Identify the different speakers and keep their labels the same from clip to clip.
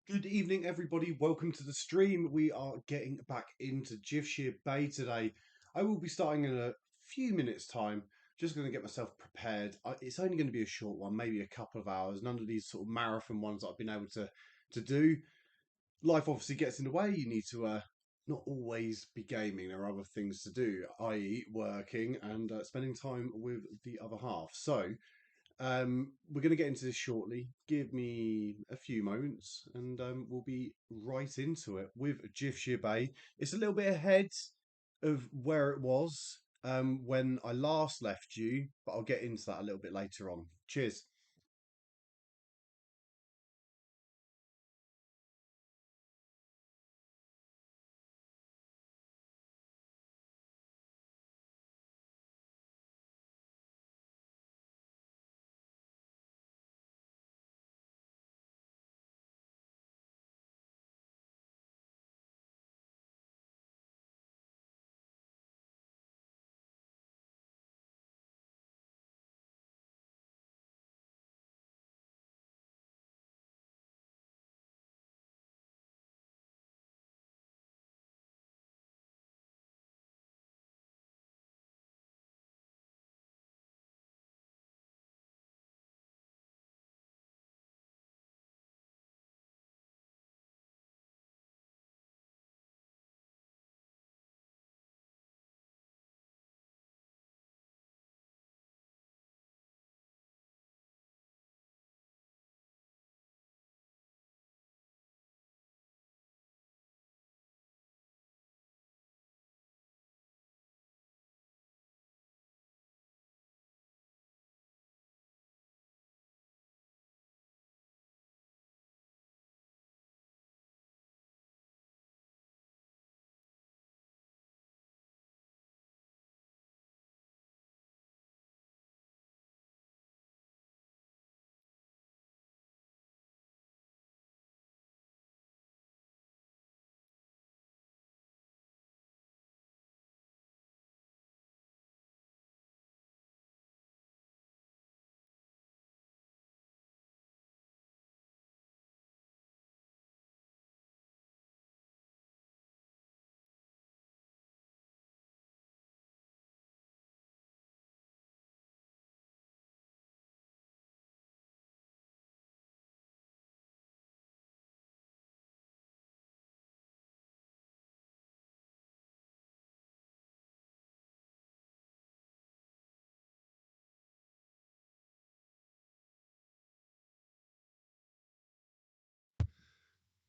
Speaker 1: Good evening, everybody. Welcome to the stream. We are getting back into Jiffshire Bay today. I will be starting in a few minutes' time. Just going to get myself prepared. It's only going to be a short one, maybe a couple of hours. None of these sort of marathon ones that I've been able to do. Life obviously gets in the way. You need to not always be gaming. There are other things to do, i.e., working and spending time with the other half. So. We're going to get into this shortly. Give me a few moments and we'll be right into it with Jiffshire Bay. It's a little bit ahead of where it was when I last left you, but I'll get into that a little bit later on. Cheers.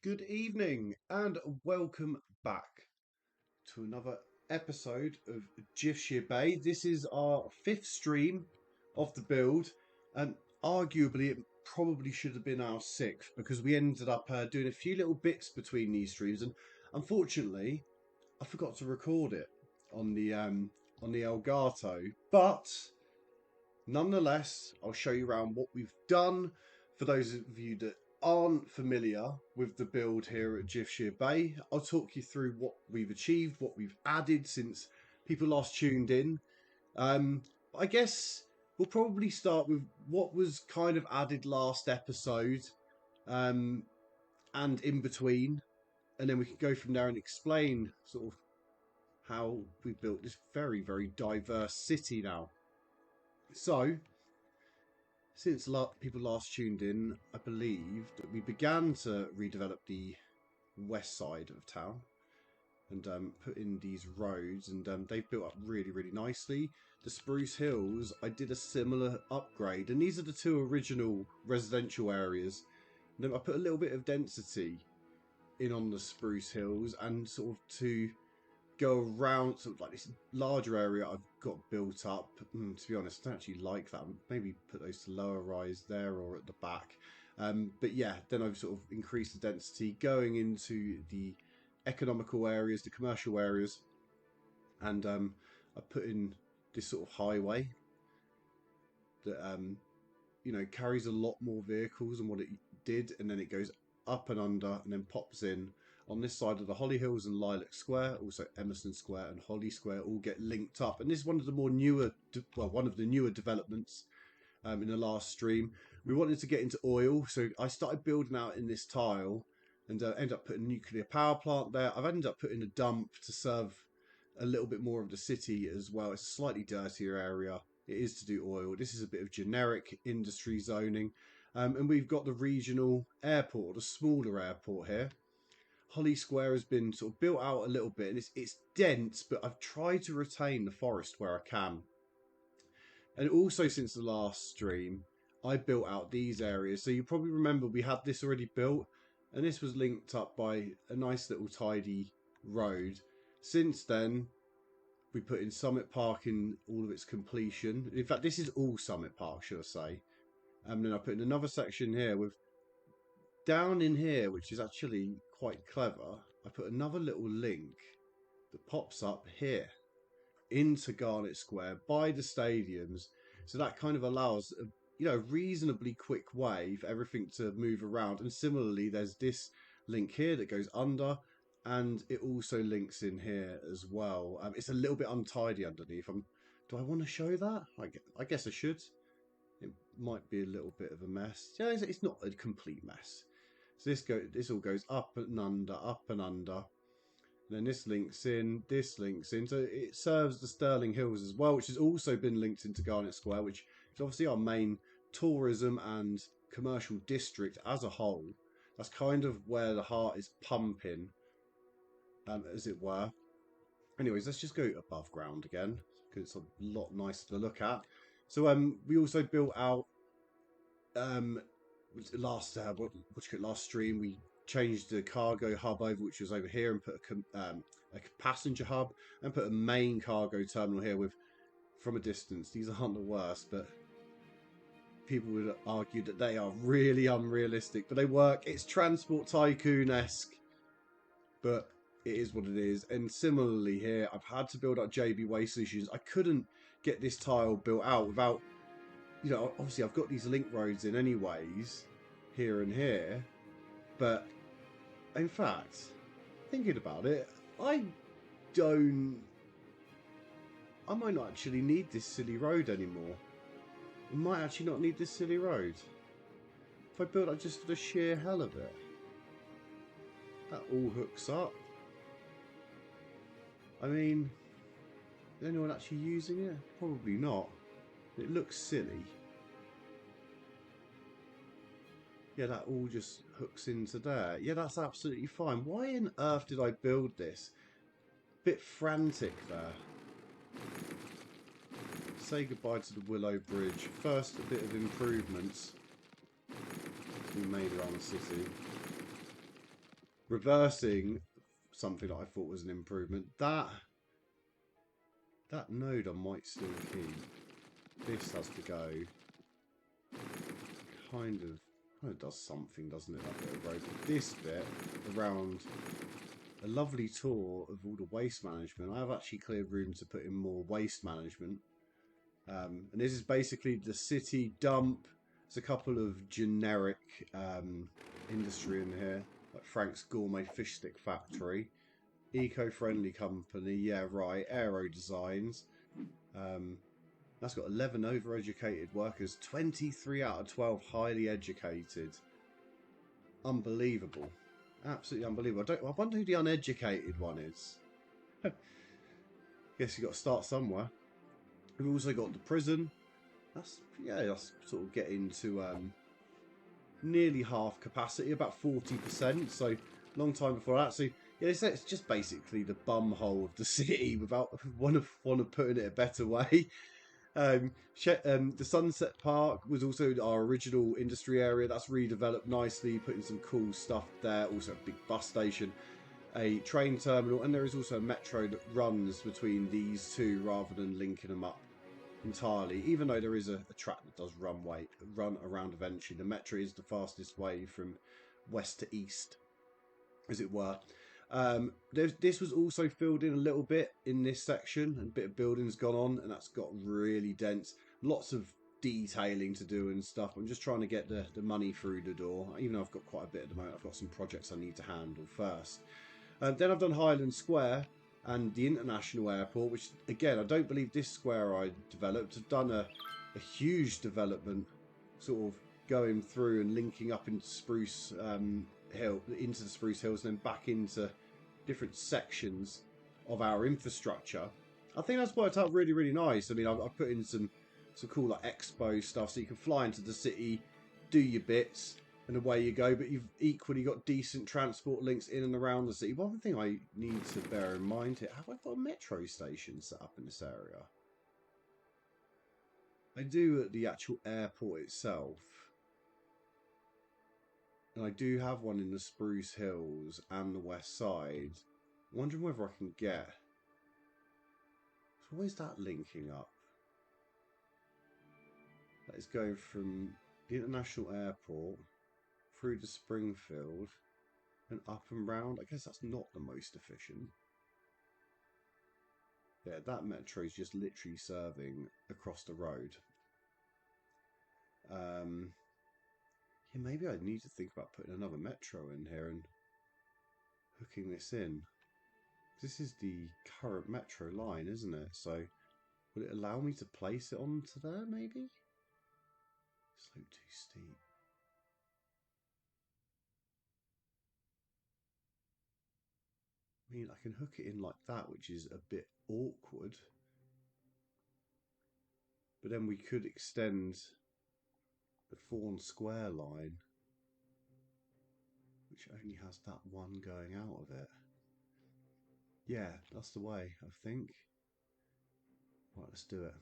Speaker 1: Good evening and welcome back to another episode of Jiffshire Bay. This is our fifth stream of the build, and arguably it probably should have been our sixth because we ended up doing a few little bits between these streams, and unfortunately, I forgot to record it on the Elgato. But nonetheless, I'll show you around what we've done for those of you that aren't familiar with the build here at Jiffshire Bay. I'll talk you through what we've achieved, what we've added since people last tuned in. I guess we'll probably start with what was kind of added last episode um, and in between, and then we can go from there and explain sort of how we built this very, very diverse city now. So, since people last tuned in, I believe that we began to redevelop the west side of town and put in these roads, and they've built up really, really nicely. The Spruce Hills, I did a similar upgrade, and these are the two original residential areas. And then I put a little bit of density in on the Spruce Hills, and sort of to go around sort of like this larger area I've got built up. To be honest, I don't actually like that. Maybe put those to lower rise there or at the back. But yeah, then I've sort of increased the density going into the economical areas, the commercial areas, and I put in this sort of highway that carries a lot more vehicles than what it did, and then it goes up and under and then pops in on this side of the Holly Hills and Lilac Square. Also Emerson Square and Holly Square all get linked up, and this is one of the more newer, well, one of the newer developments in the last stream. We wanted to get into oil, so I started building out in this tile and ended up putting a nuclear power plant there. I've ended up putting a dump to serve a little bit more of the city as well. It's a slightly dirtier area. It is to do oil. This is a bit of generic industry zoning. And we've got the regional airport, the smaller airport here. Holly Square has been sort of built out a little bit, and it's dense, but I've tried to retain the forest where I can. And also, since the last stream, I built out these areas. So you probably remember we had this already built, and this was linked up by a nice little tidy road. Since then, we put in Summit Park in all of its completion. In fact, this is all Summit Park, should I say. And then I put in another section here with down in here, which is actually quite clever. I put another little link that pops up here into Garnet Square by the stadiums. So that kind of allows a reasonably quick way for everything to move around. And similarly, there's this link here that goes under, and it also links in here as well. It's a little bit untidy underneath. Do I want to show that? I guess I should. It might be a little bit of a mess. Yeah, it's not a complete mess. So this all goes up and under, up and under. And then this links in, this links in. So it serves the Stirling Hills as well, which has also been linked into Garnet Square, which is obviously our main tourism and commercial district as a whole. That's kind of where the heart is pumping, as it were. Anyways, let's just go above ground again, because it's a lot nicer to look at. So we also built out last stream we changed the cargo hub over, which was over here, and put a passenger hub and put a main cargo terminal here with, from a distance, these aren't the worst, but people would argue that they are really unrealistic, but they work. It's Transport Tycoon-esque, but it is what it is. And similarly here, I've had to build up JB Waste Solutions. I couldn't get this tile built out without, obviously I've got these link roads in anyways, here and here, but in fact, thinking about it, I might not actually need this silly road anymore. I might actually not need this silly road. If I build up just for the sheer hell of it. That all hooks up. I mean, is anyone actually using it? Probably not. It looks silly. Yeah, that all just hooks into there. Yeah, that's absolutely fine. Why on earth did I build this? Bit frantic there. Say goodbye to the Willow Bridge. First, a bit of improvements we made around the city. Reversing something that I thought was an improvement. That node I might still keep. This has to go. Kind of does something, doesn't it? That bit of road. But this bit around a lovely tour of all the waste management. I have actually cleared room to put in more waste management. And this is basically the city dump. There's a couple of generic industry in here, like Frank's Gourmet Fish Stick Factory, eco-friendly company, yeah, right, Aero Designs. That's got 11 overeducated workers, 23 out of 12 highly educated. Unbelievable, absolutely unbelievable. I wonder who the uneducated one is. Guess you got to start somewhere. We've also got the prison. That's sort of getting to nearly half capacity, about 40%. So long time before that. So yeah, it's just basically the bum hole of the city, without one of putting it a better way. The Sunset Park was also our original industry area. That's redeveloped nicely, putting some cool stuff there. Also a big bus station, a train terminal, and there is also a metro that runs between these two rather than linking them up entirely. Even though there is a track that does run around eventually, the metro is the fastest way from west to east, as it were. This was also filled in a little bit in this section, and a bit of building's gone on, and that's got really dense. Lots of detailing to do and stuff. I'm just trying to get the money through the door, even though I've got quite a bit at the moment. I've got some projects I need to handle first. Then I've done Highland Square and the International Airport, which again, I don't believe this square I developed. I've done a huge development, sort of going through and linking up into Spruce hill into the Spruce Hills and then back into different sections of our infrastructure. I think that's worked out really, really nice. I mean, I've put in some cool like expo stuff, so you can fly into the city, do your bits, and away you go. But you've equally got decent transport links in and around the city. One thing I need to bear in mind here: have I got a metro station set up in this area? I do at the actual airport itself. And I do have one in the Spruce Hills and the West Side. I'm wondering whether I can get... So where's that linking up? That is going from the International Airport through to Springfield and up and round. I guess that's not the most efficient. Yeah, that metro is just literally serving across the road. Yeah, maybe I need to think about putting another metro in here and hooking this in. This is the current metro line, isn't it? So will it allow me to place it onto there, maybe? Slope too steep. I mean, I can hook it in like that, which is a bit awkward. But then we could extend the Fawn Square line, which only has that one going out of it. Yeah, that's the way, I think. Right, let's do it.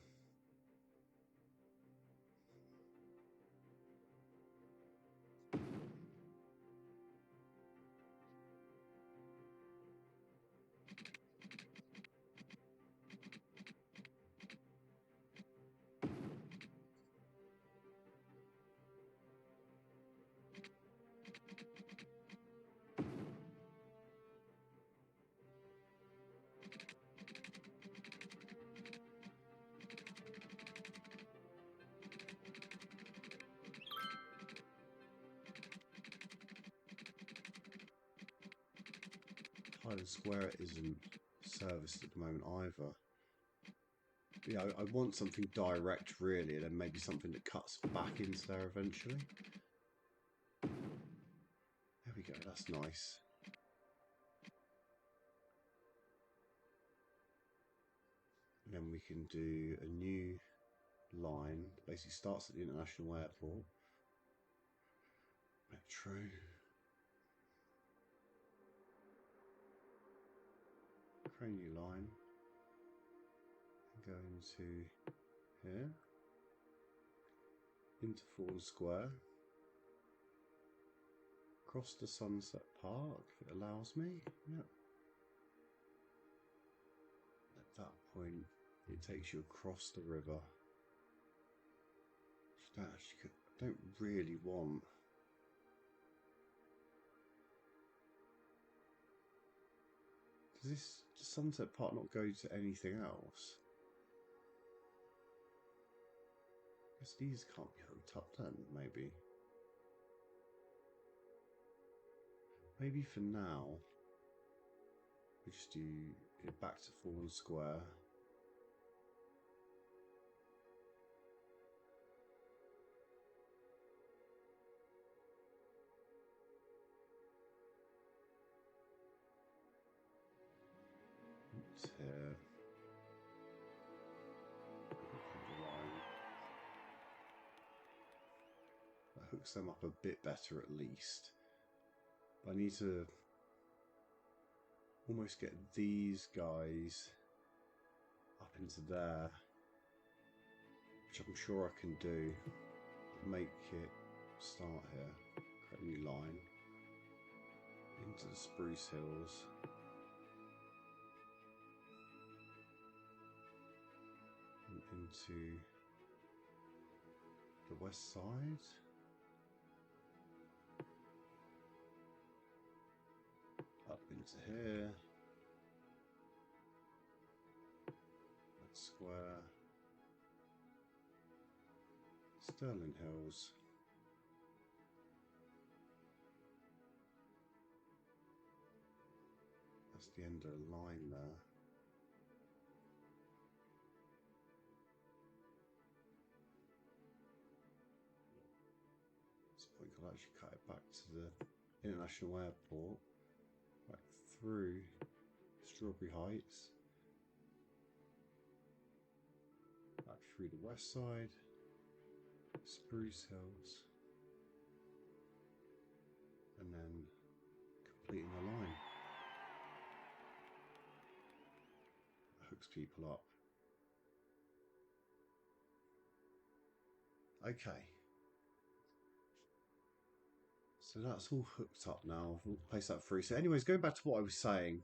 Speaker 1: Highland Square isn't serviced at the moment either. Yeah, I want something direct really, and then maybe something that cuts back into there eventually. There we go, that's nice. And then we can do a new line, basically starts at the International Airport. Metro. Create a new line. Go into here. Into Fawn Square. Across to Sunset Park, if it allows me. Yep. At that point, it takes you across the river. I don't really want. Does Sunset Park not go to anything else? I guess these can't be hooked up then, maybe. Maybe for now, we just do it back to Fawn Square. It's here. That hooks them up a bit better at least. But I need to almost get these guys up into there, which I'm sure I can do. Make it start here, create a new line into the Spruce Hills. And into the west side. Up into here. That square. Sterling Hills. That's the end of the line there. At this point, I'll actually cut it back to the International Airport, right through Strawberry Heights, back through the west side, Spruce Hills, and then completing the line. Hooks people up. Okay. So that's all hooked up now. We'll place that through. So anyways, going back to what I was saying,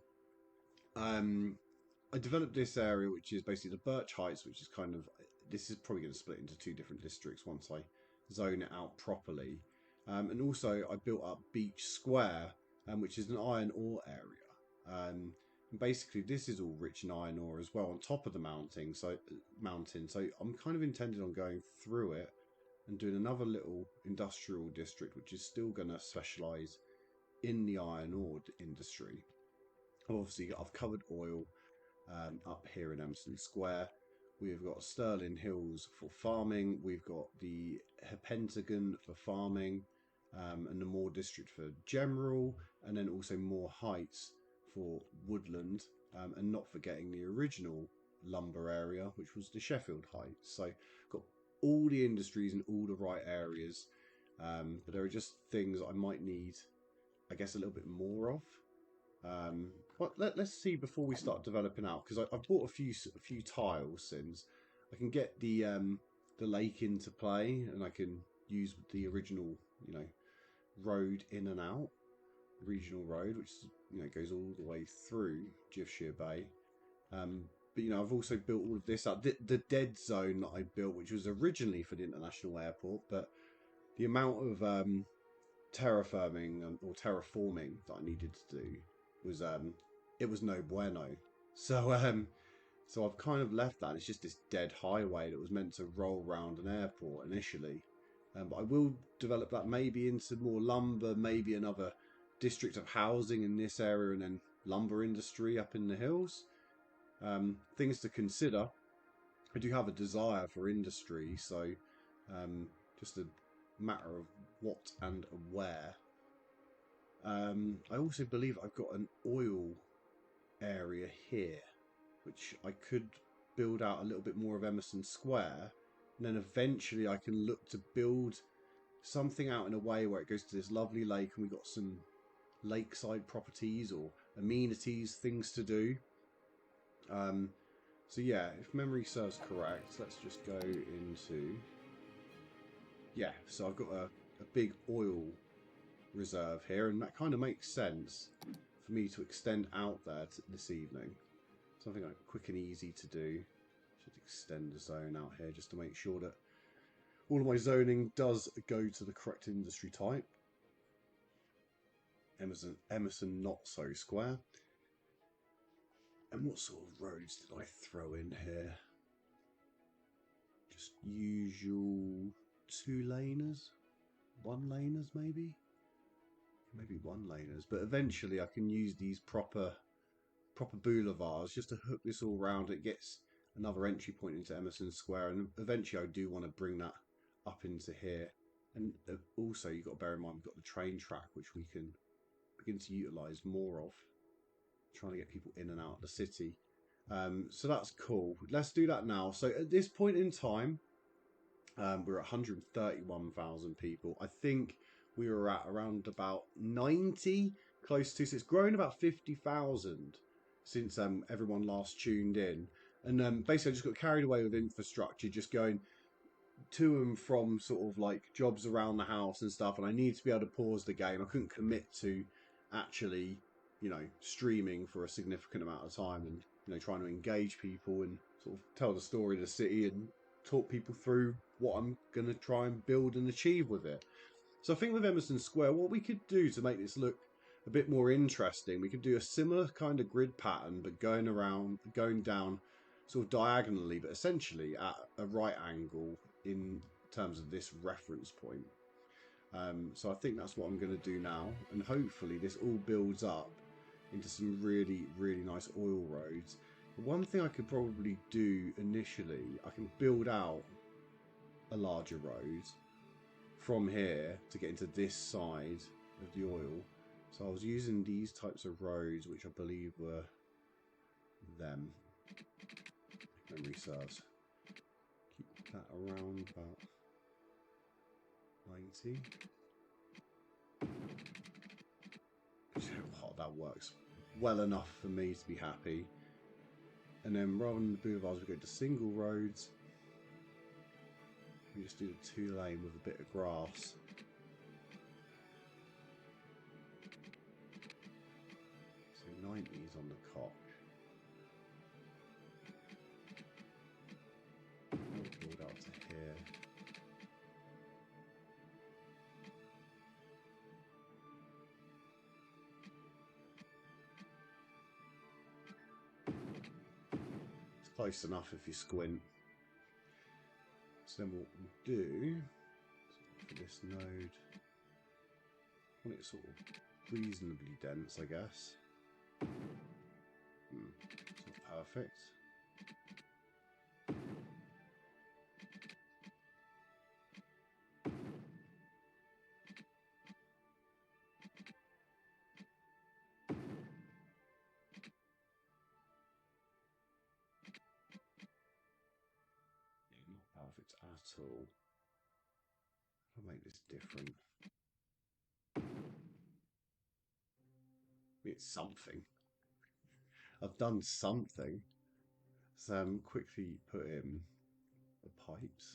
Speaker 1: I developed this area, which is basically the Birch Heights, which is kind of, this is probably going to split into two different districts once I zone it out properly. And also I built up Beach Square, which is an iron ore area. And basically this is all rich in iron ore as well on top of the mountain. So I'm kind of intended on going through it and doing another little industrial district, which is still going to specialise in the iron ore industry. Obviously, I've covered oil up here in Emerson Square. We've got Sterling Hills for farming. We've got the Pentagon for farming, and the Moor District for general, and then also Moor Heights for woodland, and not forgetting the original lumber area, which was the Sheffield Heights. So got all the industries in all the right areas, but there are just things I might need, I guess, a little bit more of. But let's see before we start developing out, because I've bought a few tiles since. I can get the lake into play, and I can use the original, road in and out, regional road, which goes all the way through Jiffshire Bay. But I've also built all of this up. The dead zone that I built, which was originally for the international airport, but the amount of terraforming that I needed to do was it was no bueno. So I've kind of left that. It's just this dead highway that was meant to roll around an airport initially. But I will develop that maybe into more lumber, maybe another district of housing in this area, and then lumber industry up in the hills. Things to consider. I do have a desire for industry, so just a matter of what and where. I also believe I've got an oil area here, which I could build out a little bit more of Emerson Square, and then eventually I can look to build something out in a way where it goes to this lovely lake, and we've got some lakeside properties or amenities, things to do. So yeah, if memory serves correct, let's just go into... Yeah, so I've got a big oil reserve here, and that kind of makes sense for me to extend out there this evening. Something like quick and easy to do. Should extend the zone out here just to make sure that all of my zoning does go to the correct industry type. Emerson not so square. And what sort of roads did I throw in here? Just usual 2-laners? 1-laners maybe? Maybe 1-laners. But eventually I can use these proper boulevards just to hook this all round. It gets another entry point into Emerson Square, and eventually I do want to bring that up into here. And also you've got to bear in mind we've got the train track, which we can begin to utilise more of. Trying to get people in and out of the city. So that's cool. Let's do that now. So at this point in time, we're at 131,000 people. I think we were at around about 90, close to, so it's grown about 50,000 since everyone last tuned in. And basically I just got carried away with infrastructure, just going to and from sort of like jobs around the house and stuff, and I need to be able to pause the game. I couldn't commit to actually streaming for a significant amount of time, and trying to engage people and sort of tell the story of the city and talk people through what I'm going to try and build and achieve with it. So I think with Emerson Square, what we could do to make this look a bit more interesting, we could do a similar kind of grid pattern, but going down sort of diagonally, but essentially at a right angle in terms of this reference point. So I think that's what I'm going to do now, and hopefully this all builds up into some really, really nice oil roads. The one thing I could probably do initially, I can build out a larger road from here to get into this side of the oil, So I was using these types of roads, which I believe were them. If memory serves. Keep that around about 90. Oh, that works well enough for me to be happy. And then rather than the boulevards, we go to single roads. We just do the 2-lane with a bit of grass. So 90s on the cock. We'll build out to here. It's close enough if you squint. So then what we'll do for this node, I want it sort of reasonably dense, I guess. It's not perfect. Yeah, not perfect at all. I'll make this different. It's something. I've done something. So quickly put in the pipes.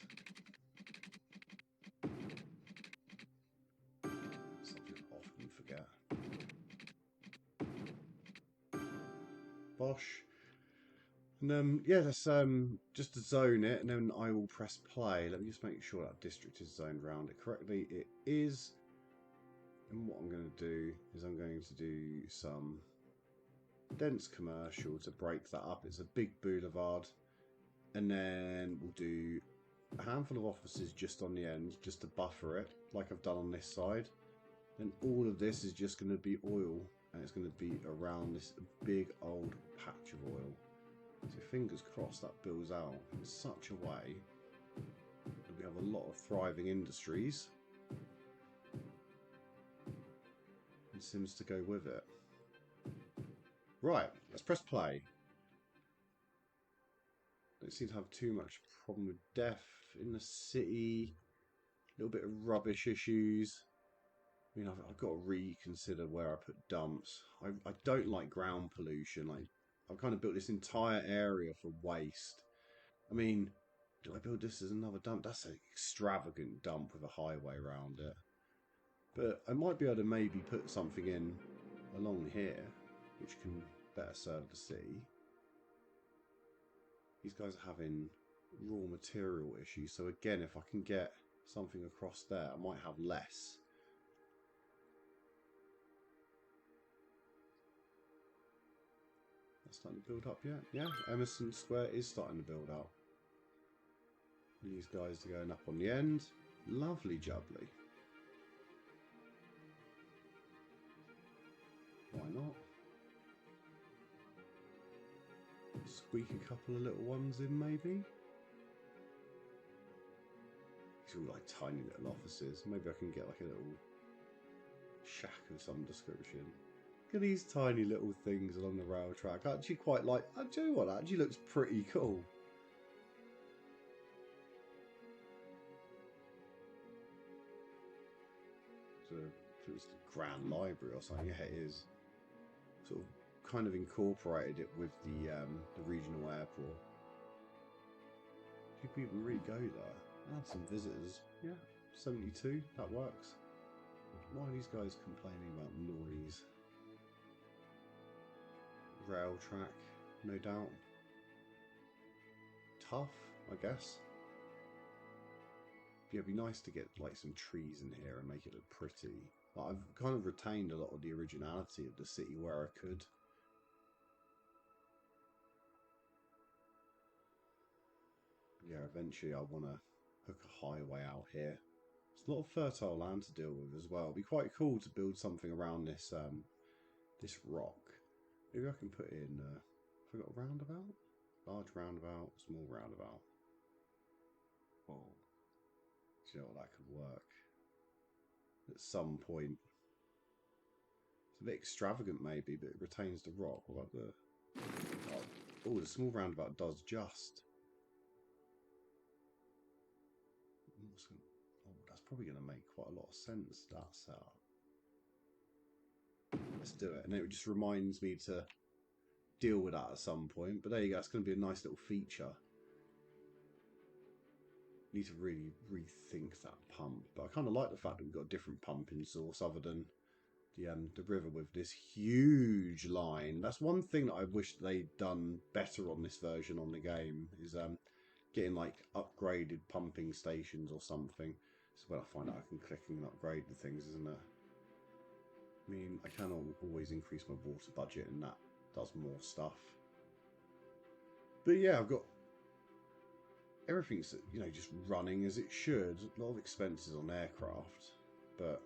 Speaker 1: Something I often forget. Bosh. And yeah, let's just to zone it, and then I will press play. Let me just make sure that district is zoned around it correctly. It is. And what I'm going to do is I'm going to do some dense commercial to break that up. It's a big boulevard, and then we'll do a handful of offices just on the end, just to buffer it, like I've done on this side. Then all of this is just going to be oil, and it's going to be around this big old patch of oil. So fingers crossed that builds out in such a way that we have a lot of thriving industries and Sims to go with it. Right, let's press play. Don't seem to have too much problem with death in the city. A little bit of rubbish issues. I mean, I've got to reconsider where I put dumps. I don't like ground pollution. Like, I've kind of built this entire area for waste. I mean, do I build this as another dump? That's an extravagant dump with a highway around it. But I might be able to maybe put something in along here, which can better serve the city. These guys are having raw material issues. So again, if I can get something across there, I might have less. That's starting to build up yet? Yeah, Emerson Square is starting to build up. These guys are going up on the end. Lovely jubbly. Why not? Squeak a couple of little ones in, maybe? These are all like tiny little offices. Maybe I can get like a little shack of some description. Look at these tiny little things along the rail track. I actually quite like. I do what actually looks pretty cool. So if it was the Grand Library or something, yeah, it is. Sort of kind of incorporated it with the regional airport. People even really go there. I had some visitors. Yeah, 72. That works. Why are these guys complaining about noise? Rail track, no doubt. Tough, I guess. Yeah, it'd be nice to get like some trees in here and make it look pretty. Like, I've kind of retained a lot of the originality of the city where I could. Yeah, eventually I want to hook a highway out here. It's a lot of fertile land to deal with as well. It'd be quite cool to build something around this this rock. Maybe I can put in. Have I got a roundabout? Large roundabout, small roundabout. Oh, do you know what, that could work at some point. It's a bit extravagant maybe, but it retains the rock. What about the... Oh, the small roundabout does just. Oh, that's probably going to make quite a lot of sense, that setup. Let's do it. And it just reminds me to deal with that at some point. But there you go. It's going to be a nice little feature. Need to really rethink that pump. But I kind of like the fact that we've got a different pumping source other than the river with this huge line. That's one thing that I wish they'd done better on this version on the game is getting like upgraded pumping stations or something. So when I find out I can click and upgrade the things, isn't it? I mean, I can always increase my water budget and that does more stuff. But yeah, I've got everything's, you know, just running as it should. A lot of expenses on aircraft, but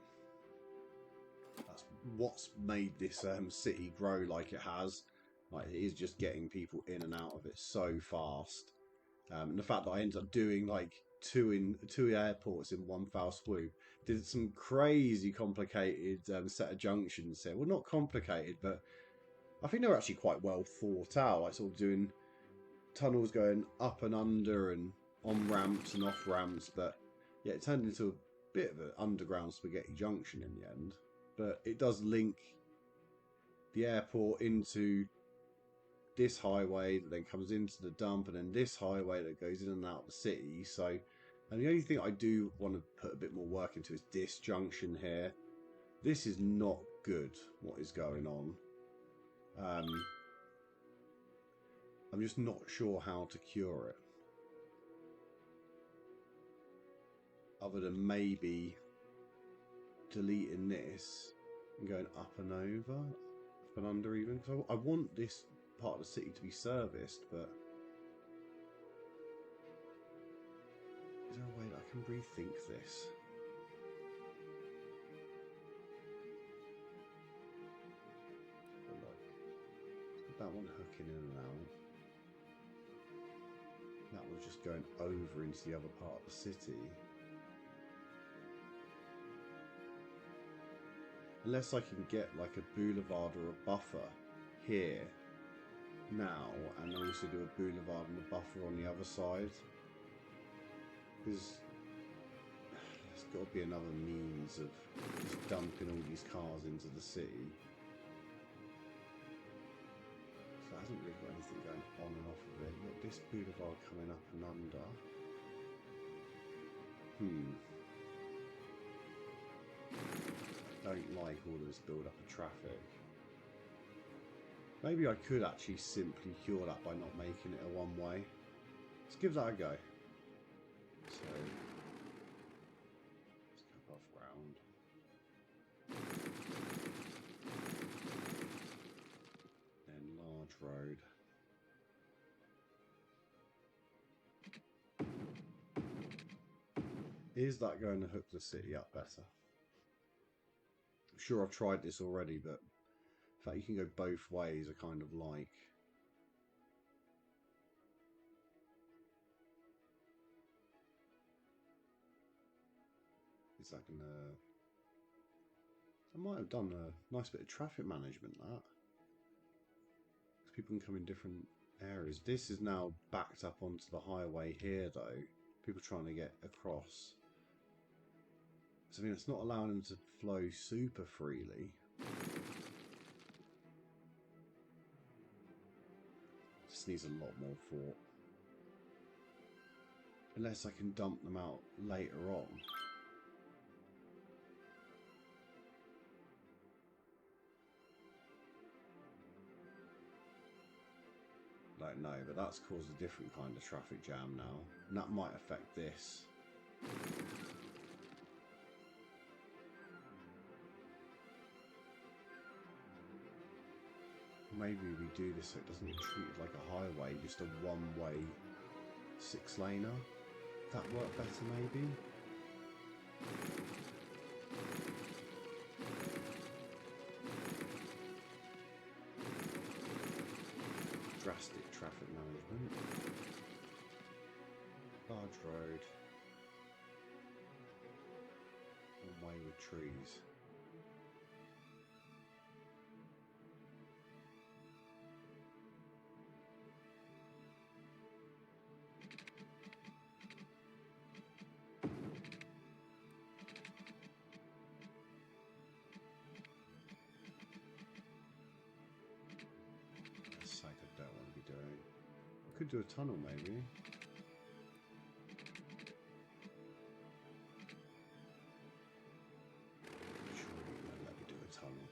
Speaker 1: that's what's made this city grow like it has. Like, it is just getting people in and out of it so fast. And the fact that I ended up doing like two airports in one foul swoop, did some crazy complicated set of junctions here. Well, not complicated, but I think they were actually quite well thought out. Like sort of doing tunnels going up and under and on ramps and off ramps. But yeah, it turned into a bit of an underground spaghetti junction in the end. But it does link the airport into this highway that then comes into the dump, and then this highway that goes in and out of the city. So, and the only thing I do want to put a bit more work into is this junction here. This is not good, what is going on. I'm just not sure how to cure it. Other than maybe deleting this and going up and over, up and under even. Because I want this part of the city to be serviced, but is there a way that I can rethink this? But look, let's put that one hooking in and out. That was just going over into the other part of the city. Unless I can get like a boulevard or a buffer here now, and also do a boulevard and a buffer on the other side. Because there's got to be another means of just dumping all these cars into the city. So it hasn't really got anything going on and off of it. You've got this boulevard coming up and under. I don't like all of this build up of traffic. Maybe I could actually simply cure that by not making it a one-way. Let's give that a go. So, let's cut off round. Then large road. Is that going to hook the city up better? I'm sure I've tried this already, but in fact you can go both ways I kind of like. Is that gonna... I might have done a nice bit of traffic management that. Because people can come in different areas. This is now backed up onto the highway here though. People trying to get across. So I mean, it's not allowing them to flow super freely. This needs a lot more thought. Unless I can dump them out later on. Don't know, but that's caused a different kind of traffic jam now. And that might affect this. Maybe we do this so it doesn't get treated like a highway, just a one-way 6-laner. That work better maybe? Drastic traffic management. Large road. One way with trees. could do a tunnel maybe. Surely it won't let me do a tunnel.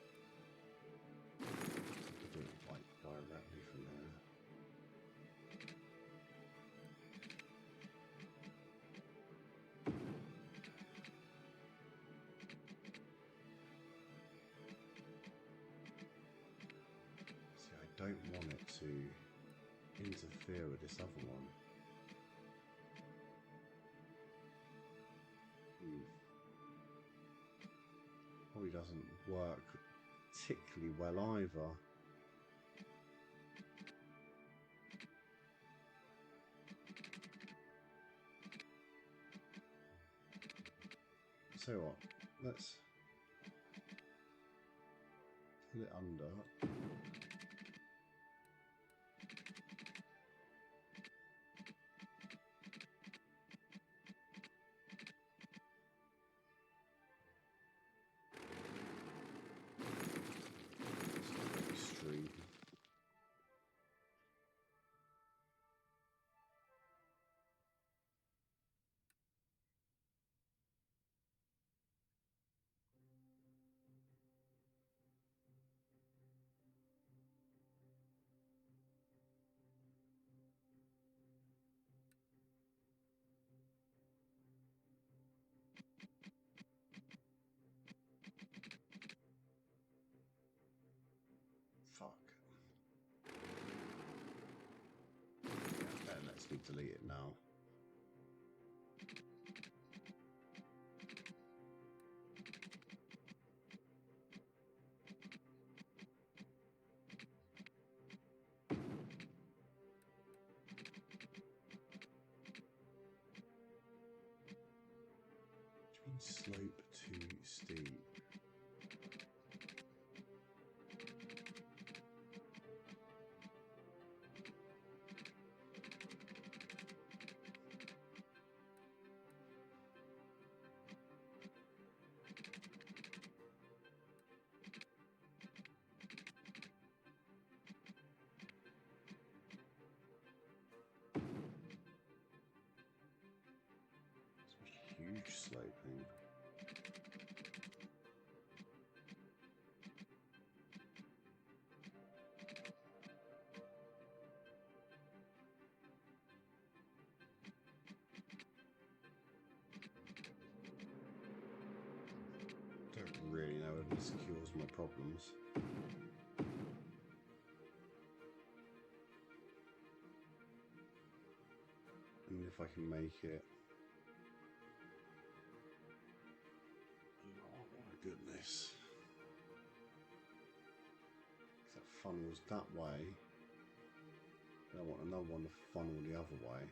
Speaker 1: I could do it like directly from there. See, I don't want it to interfere with this other one. Probably doesn't work particularly well either. So what? Let's pull it under. Street. Fuck. Yeah, let's me delete it now. Which means slope too steep. Huge sloping. Don't really know if this cures my problems. And if I can make it. Oh my goodness. That funnels that way. I want another one to funnel the other way.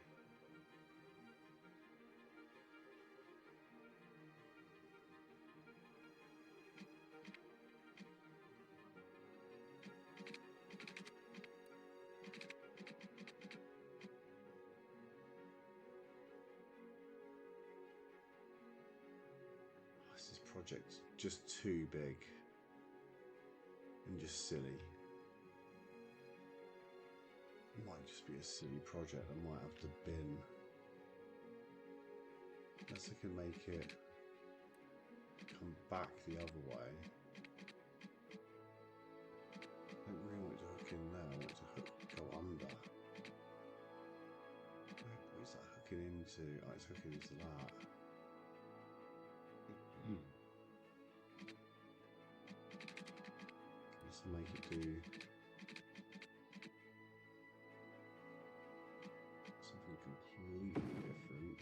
Speaker 1: This project's just too big and just silly. It might just be a silly project I might have to bin. Unless I can make it come back the other way. I don't really want it to hook in there, I want it to go under. What is that hooking into? Oh, it's hooking into that. Let's make it do something completely different.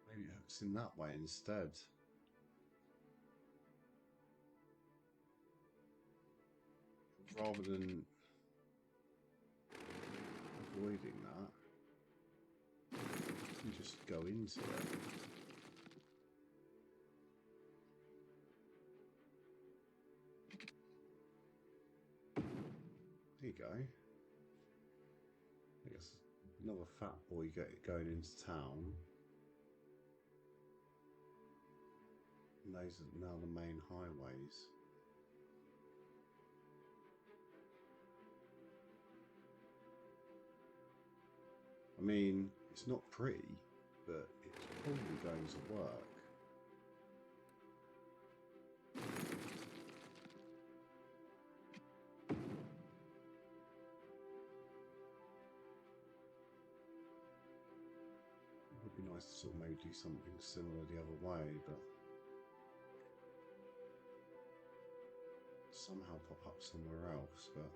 Speaker 1: Maybe it hooks in that way instead. rather than avoiding that, you just go into it. There you go. I guess another fat boy going into town. And those are now the main highways. I mean, it's not pretty, but it's probably going to work. It would be nice to sort of maybe do something similar the other way, but somehow pop up somewhere else. But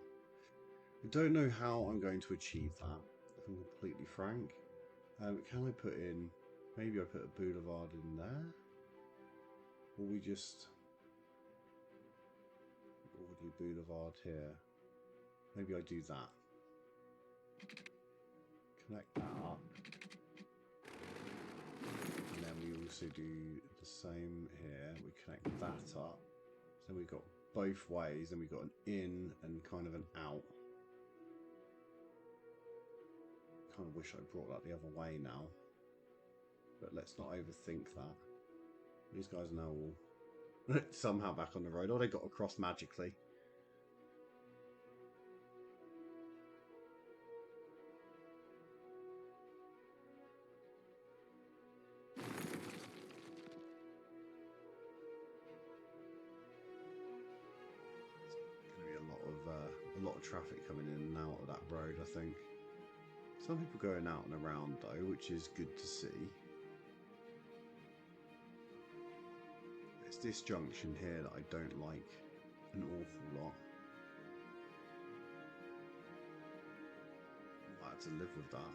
Speaker 1: I don't know how I'm going to achieve that, if I'm completely frank. Can I put in, maybe I put a boulevard in there? Or we just, or we do boulevard here? Maybe I do that. Connect that up. And then we also do the same here. We connect that up. So we've got both ways, and we've got an in and kind of an out. Kind of wish I brought that the other way now. But let's not overthink that. These guys are now all somehow back on the road. Oh, they got across magically. A lot of traffic coming in and out of that road, I think. Some people going out and around though, which is good to see. It's this junction here that I don't like an awful lot. I had to live with that.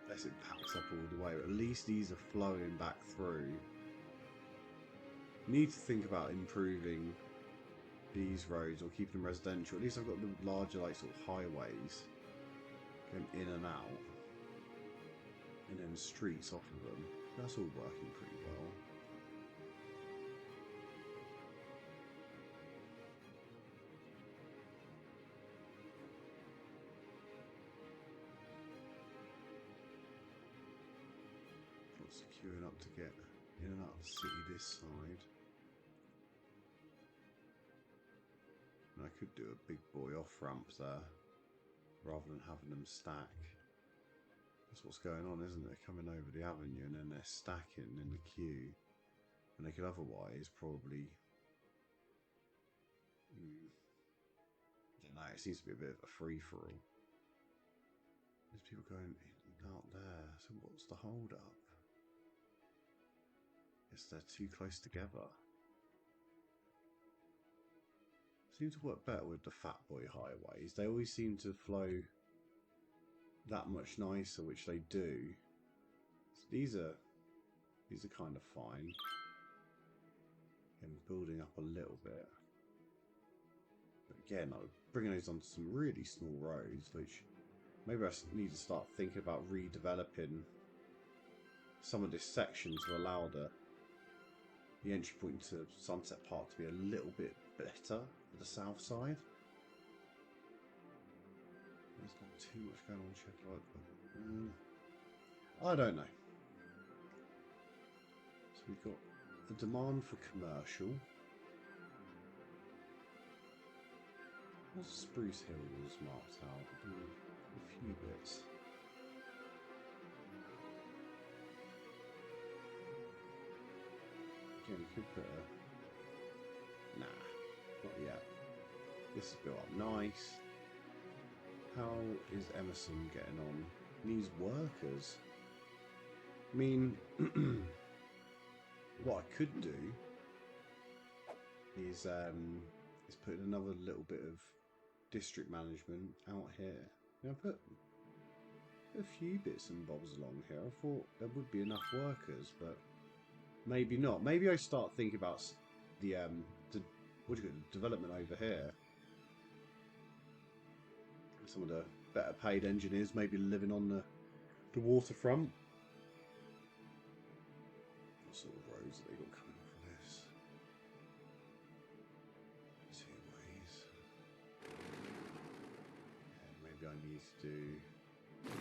Speaker 1: Unless it packs up all the way, but at least these are flowing back through. Need to think about improving these roads or keeping them residential. At least I've got the larger, like, sort of highways going in and out, and then streets off of them. That's all working pretty well. What's queuing up to get in and out of the city this side? And I could do a big boy off ramp there rather than having them stack. That's what's going on, isn't it? They're coming over the avenue and then they're stacking in the queue, and they could otherwise probably, I don't know, it seems to be a bit of a free-for-all. There's people going out there, so what's the hold up? Guess they're too close together. Seem to work better with the fat boy highways. They always seem to flow that much nicer, which they do. So these are kind of fine. And building up a little bit. But again, I'm bringing those onto some really small roads, which maybe I need to start thinking about redeveloping some of this section to allow the entry point to Sunset Park to be a little bit better for the south side. There's not too much going on Sheffield, but I don't know. So we've got the demand for commercial. What's Spruce Hills marked out? A few bits. Again, we could put a... Nah, not yet. This is built up nice. How is Emerson getting on? Needs workers. I mean, what I could do is put another little bit of district management out here. I put a few bits and bobs along here. I thought there would be enough workers, but maybe not. Maybe I start thinking about the what do you call it, development over here. Some of the better paid engineers maybe living on the waterfront. What sort of roads have they got coming off of this? Two ways. Yeah, maybe I need to do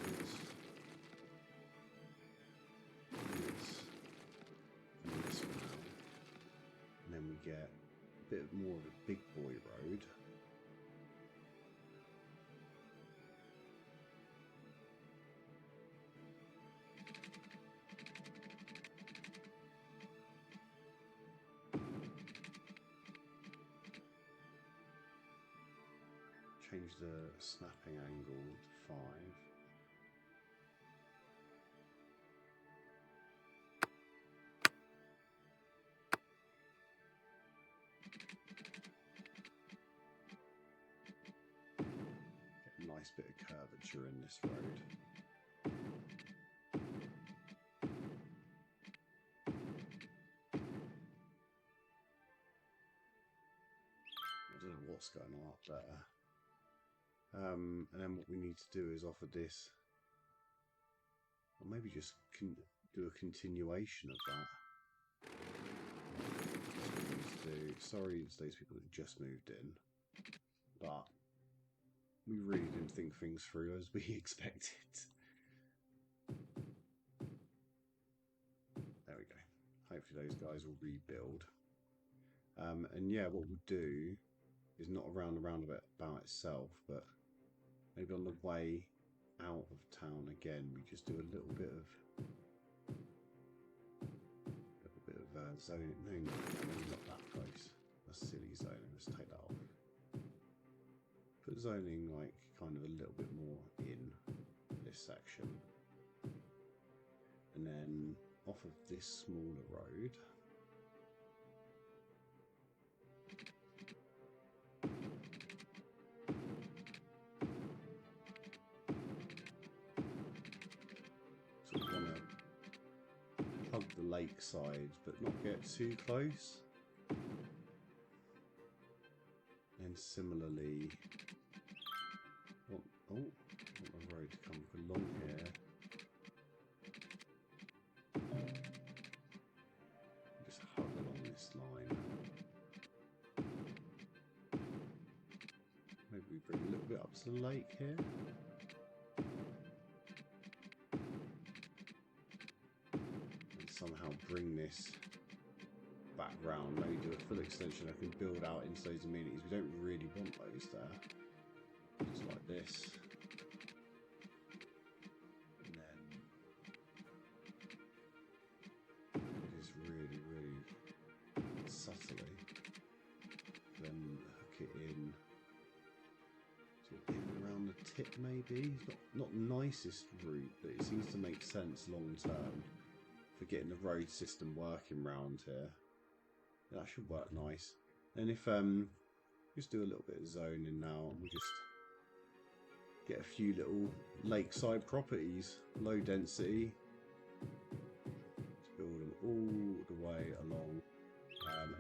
Speaker 1: this. This one now. And then we get a bit more of a big boy road. Change the snapping angle to 5. Get a nice bit of curvature in this road. I don't know what's going on up there. And then what we need to do is offer this, or maybe just do a continuation of that. That's what we need to do. Sorry, it's those people that just moved in, but we really didn't think things through as we expected. There we go. Hopefully those guys will rebuild. And yeah, what we'll do is not around the roundabout itself, but maybe on the way out of town again, we just do a little bit of zoning. No, not that close. That's silly zoning. Let's take that off. Put zoning like kind of a little bit more in this section, and then off of this smaller road. So we want to hug the lakeside, but not get too close. And similarly, want the road to come along here. Just hug along this line. Maybe we bring a little bit up to the lake here. And somehow bring this back round. Maybe do a full extension. I can build out into those amenities. We don't really want those there. Just like this. And then just really, really subtly then hook it in. Sort of in and around the tip maybe. It's not nicest route, but it seems to make sense long term for getting the road system working round here. That should work nice. And if just do a little bit of zoning now, and we'll just get a few little lakeside properties, low density. Let's build them all the way along,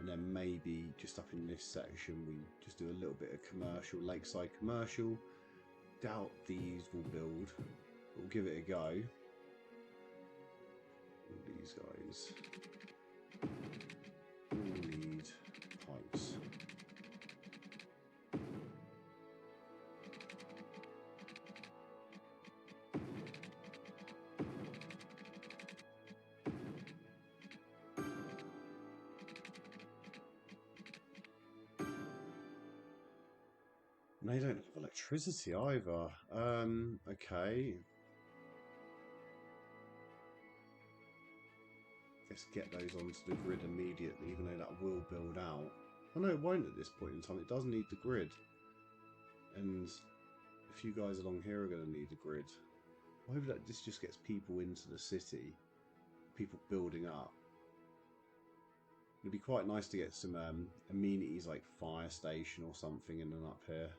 Speaker 1: and then maybe just up in this section we just do a little bit of commercial, lakeside commercial. Doubt these will build, but we'll give it a go. All these guys all need pipes. And they don't have electricity either. Okay. Let's get those onto the grid immediately, even though that will build out. Oh no, it won't at this point in time. It does need the grid. And a few guys along here are going to need the grid. I hope that this just gets people into the city. People building up. It'd be quite nice to get some amenities like fire station or something in and up here.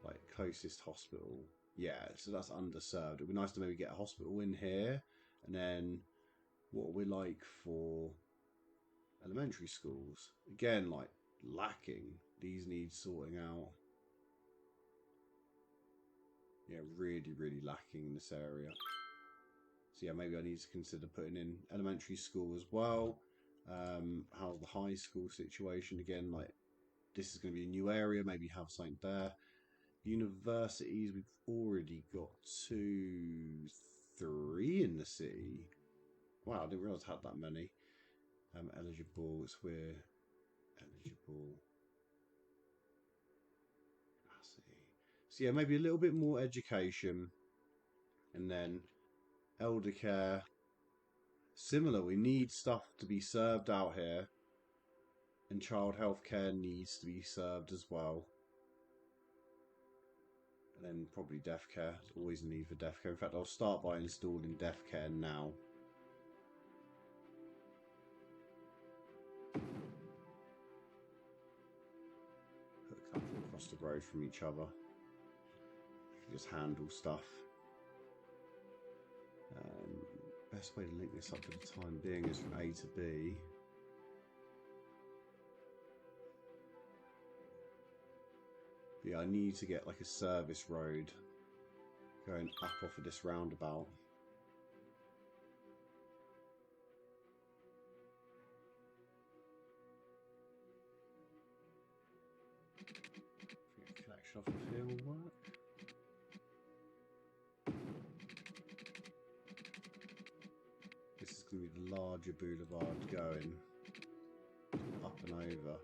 Speaker 1: Like closest hospital. Yeah, so that's underserved. It'd be nice to maybe get a hospital in here. And then what are we like for Elementary schools, again, like lacking. These need sorting out. Yeah, really, really lacking in this area. So yeah, maybe I need to consider putting in elementary school as well. How's the high school situation? Again, like this is going to be a new area. Maybe have something there. Universities, we've already got 2, 3 in the city. Wow, I didn't realise I had that many. Eligible, it's we're eligible capacity. So yeah, maybe a little bit more education, and then elder care. Similar, we need stuff to be served out here, and child health care needs to be served as well. And then probably deaf care. There's always a need for deaf care. In fact, I'll start by installing deaf care now. Put a couple across the road from each other. Just handle stuff. Best way to link this up for the time being is from A to B. But yeah, I need to get like a service road going up off of this roundabout. I think a connection off of here will work. This is going to be the larger boulevard going up and over.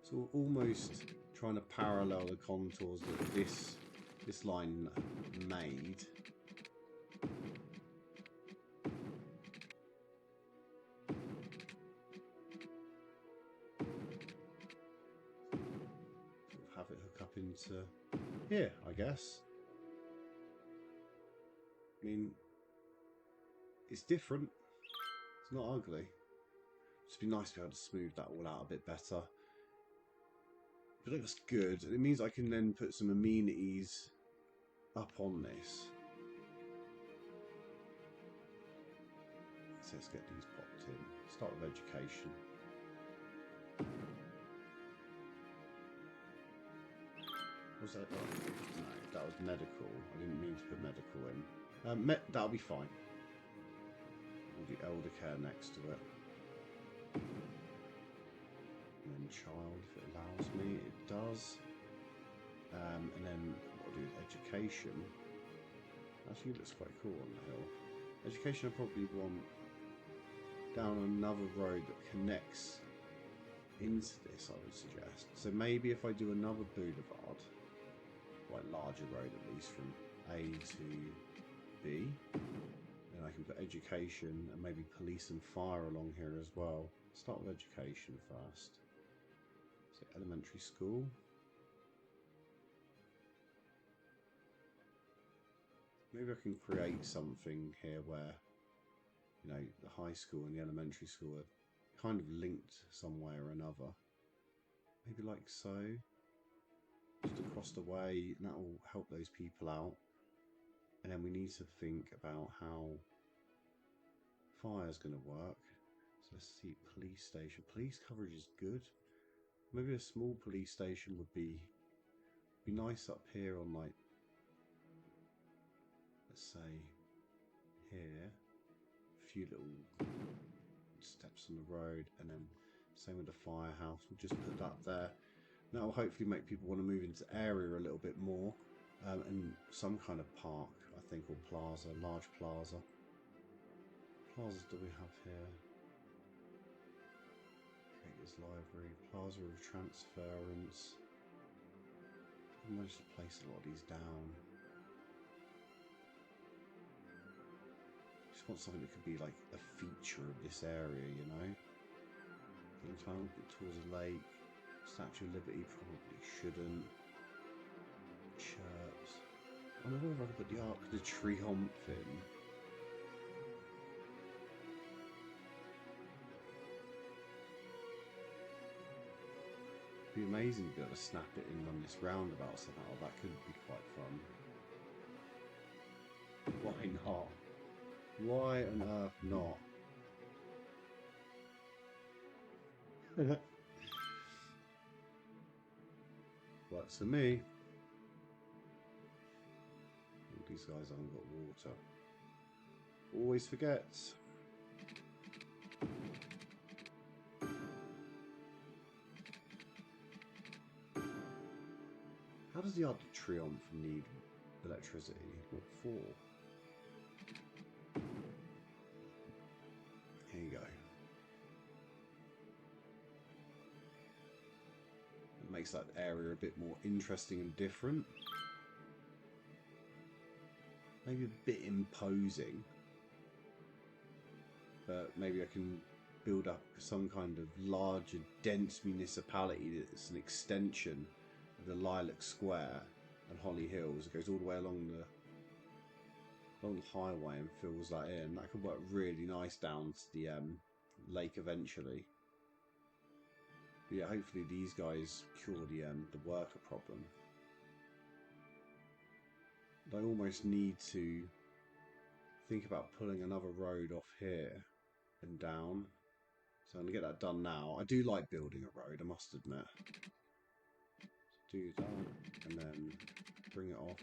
Speaker 1: So we're almost trying to parallel the contours that this line made. Have it hook up into here, I guess. I mean, it's different. It's not ugly. It'd be nice to be able to smooth that all out a bit better. But it looks good. It means I can then put some amenities up on this. So let's get these popped in. Start with education. Was that? Oh, no, that was medical. I didn't mean to put medical in. That'll be fine. We'll do elder care next to it. And then child, if it allows me, it does. And then what I'll do is education. Actually, it looks quite cool on the hill. Education, I probably want down another road that connects into this, I would suggest. So maybe if I do another boulevard, quite larger road at least, from A to B, then I can put education and maybe police and fire along here as well. Start with education first. So elementary school. Maybe I can create something here where, you know, the high school and the elementary school are kind of linked some way or another. Maybe like so. Just across the way, and that will help those people out. And then we need to think about how fire's going to work. So let's see, police station. Police coverage is good. Maybe a small police station would be nice up here on, like, let's say here. A few little steps on the road, and then same with the firehouse. We'll just put that there. That will hopefully make people want to move into area a little bit more, and some kind of park, I think, or plaza, large plaza. Plazas do we have here? Creators Library, Plaza of Transference. I managed to place a lot of these down. Just want something that could be like a feature of this area, you know? Sometimes towards a lake. Statue of Liberty probably shouldn't. Chirps. I wonder if I could put the Arc de Triomphe in. It'd be amazing to be able to snap it in on this roundabout somehow. That could be quite fun. Why not? Why on earth not? Works for me. All these guys haven't got water. Always forgets. How does the Arc de Triomphe need electricity? What for? Here you go. It makes that area a bit more interesting and different. Maybe a bit imposing. But maybe I can build up some kind of larger, dense municipality that's an extension of the Lilac Square and Holly Hills. It goes all the way along the highway and fills that in. That could work really nice down to the lake eventually. But yeah, hopefully these guys cure the worker problem. I almost need to think about pulling another road off here and down. So I'm going to get that done now. I do like building a road, I must admit. Do that and then bring it off.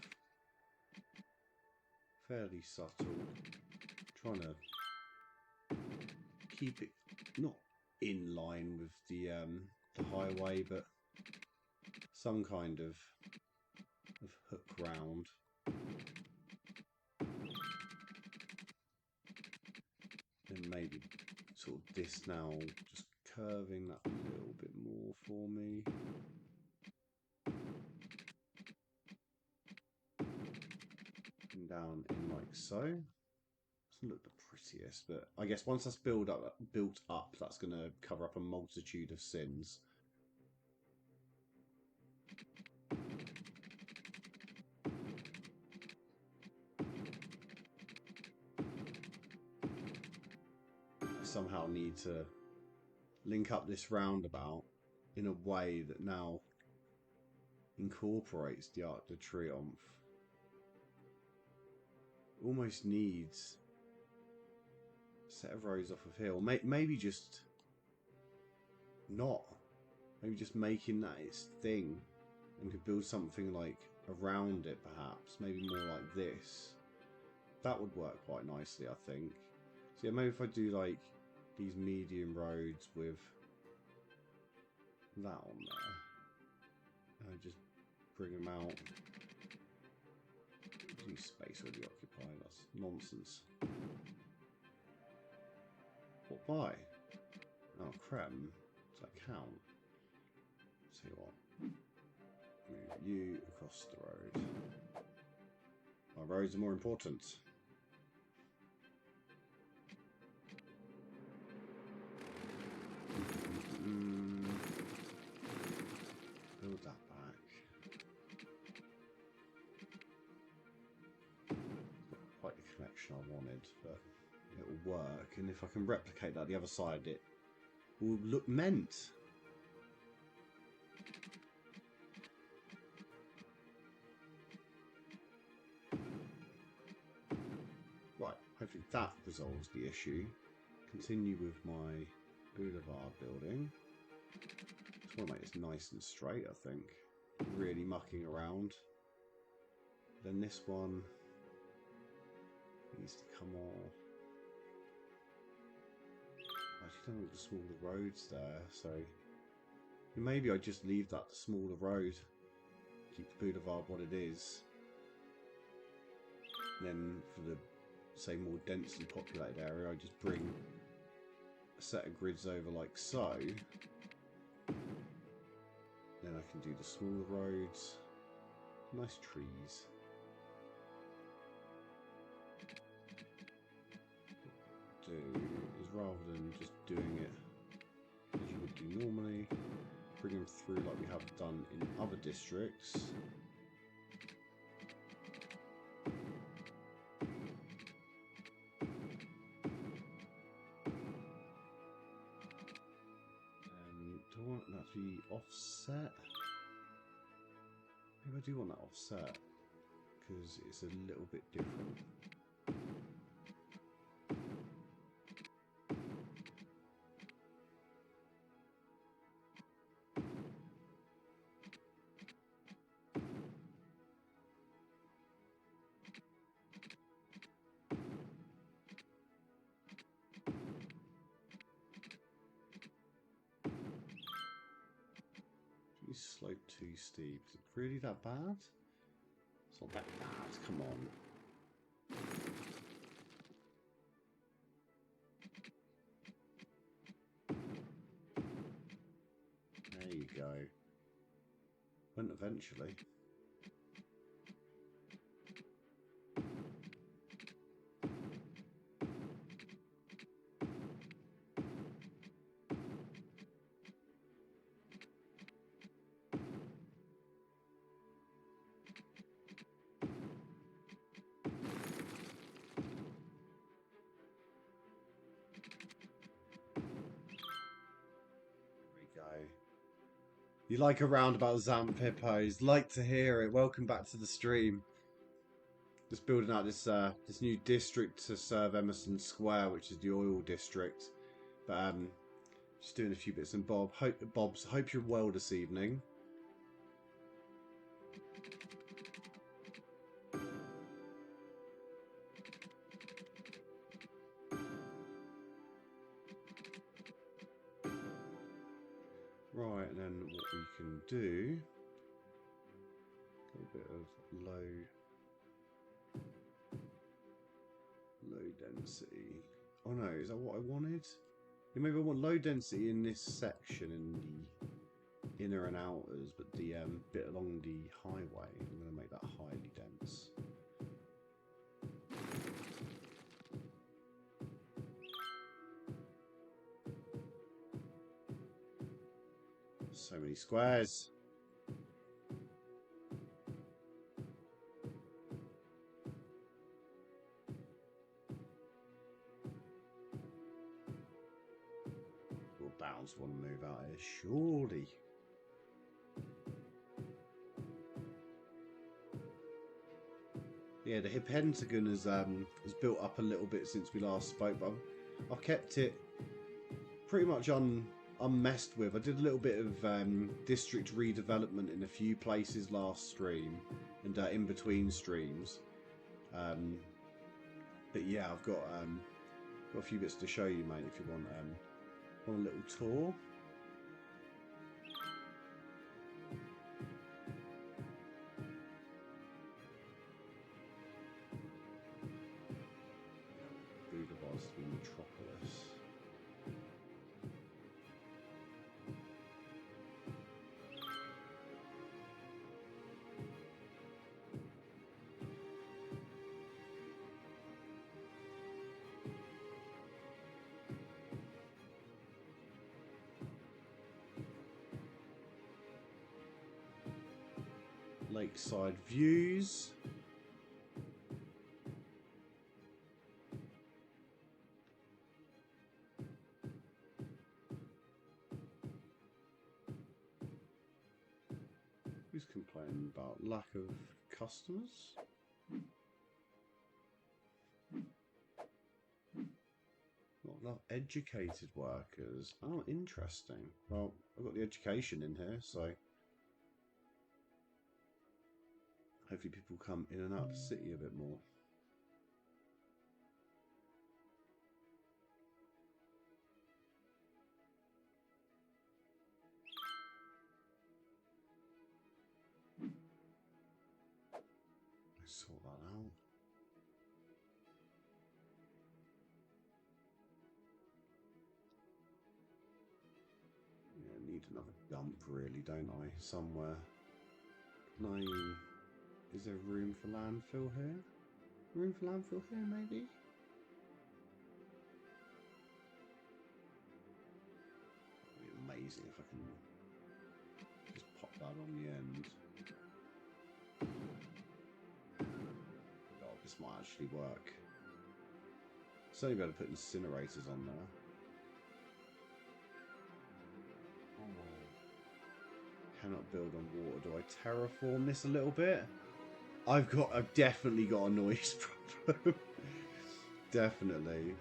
Speaker 1: Fairly subtle. Trying to keep it not in line with the highway, but some kind of hook round. And maybe sort of this now, just curving that a little bit more for me. And down in like so. Doesn't look the prettiest, but I guess once that's built up, that's going to cover up a multitude of sins. Somehow need to link up this roundabout in a way that now incorporates the Arc de Triomphe. Almost needs a set of roads off of here, or maybe just not. Maybe just making that its thing, and could build something like around it, perhaps. Maybe more like this. That would work quite nicely, I think. So yeah, maybe if I do like these medium roads with that on there, and just bring them out. New space already occupied. That's nonsense. What by? Oh, creme. Does that count? See what? Move you across the road. Our roads are more important. Build that back. Not quite the connection I wanted, but it will work. And if I can replicate that the other side, it will look meant. Right, hopefully that resolves the issue. Continue with my boulevard building. Just want to make this nice and straight, I think. Really mucking around. Then this one needs to come off. I actually don't want the smaller roads there, so maybe I just leave that smaller road. Keep the boulevard what it is. And then for the, say, more densely populated area, I just bring a set of grids over like so. Then I can do the smaller roads. Nice trees. What I do is rather than just doing it as you would do normally, bring them through like we have done in other districts. Do I want that to be offset? Maybe I do want that offset because it's a little bit different. slope too steep? Is it really that bad? It's not that bad, come on. There you go. Went eventually. You like a roundabout Zampippos. Like to hear it. Welcome back to the stream. Just building out this new district to serve Emerson Square, which is the oil district. But just doing a few bits and bobs. Hope you're well this evening. Right, and then what we can do, a little bit of low density. Oh no, is that what I wanted? Yeah, maybe I want low density in this section in the inner and outers, but the bit along the highway, I'm going to make that highly dense. So many squares. We'll bounce one move out here, surely. Yeah, the Pentagon has built up a little bit since we last spoke, but I've kept it pretty much unmessed with. I did a little bit of district redevelopment in a few places last stream and in between streams. But yeah, I've got a few bits to show you, mate. If you want a little tour. Budapest metropolis. Lakeside views. Who's complaining about lack of customers? Not enough educated workers. Oh, interesting. Well, I've got the education in here, so hopefully people come in and out of the city a bit more. Let's sort that out. Yeah, I need another dump really, don't I? Somewhere. Can I... Is there room for landfill here? Room for landfill here, maybe? It'd be amazing if I can just pop that on the end. Oh, this might actually work. Certainly better put incinerators on there. Cannot build on water. Do I terraform this a little bit? I've definitely got a noise problem. Definitely.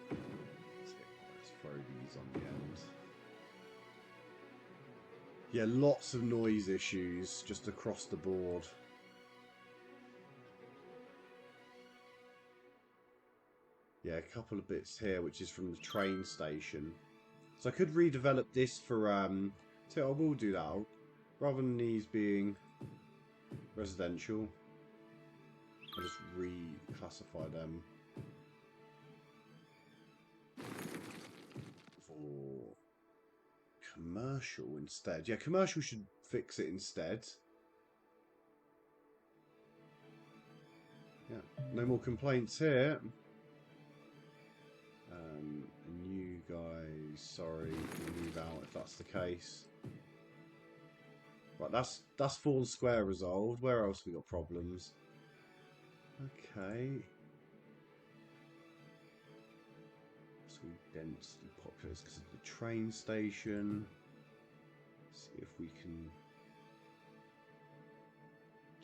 Speaker 1: Let's throw these on the end. Yeah, lots of noise issues just across the board. Yeah, a couple of bits here, which is from the train station. So I could redevelop this for so I will do that. Rather than these being residential, I'll just reclassify them for commercial instead. Yeah, commercial should fix it instead. Yeah, no more complaints here. And you guys, sorry, can move out if that's the case. Right, that's Fawn Square resolved. Where else we got problems? Okay. So densely populous because of the train station. See if we can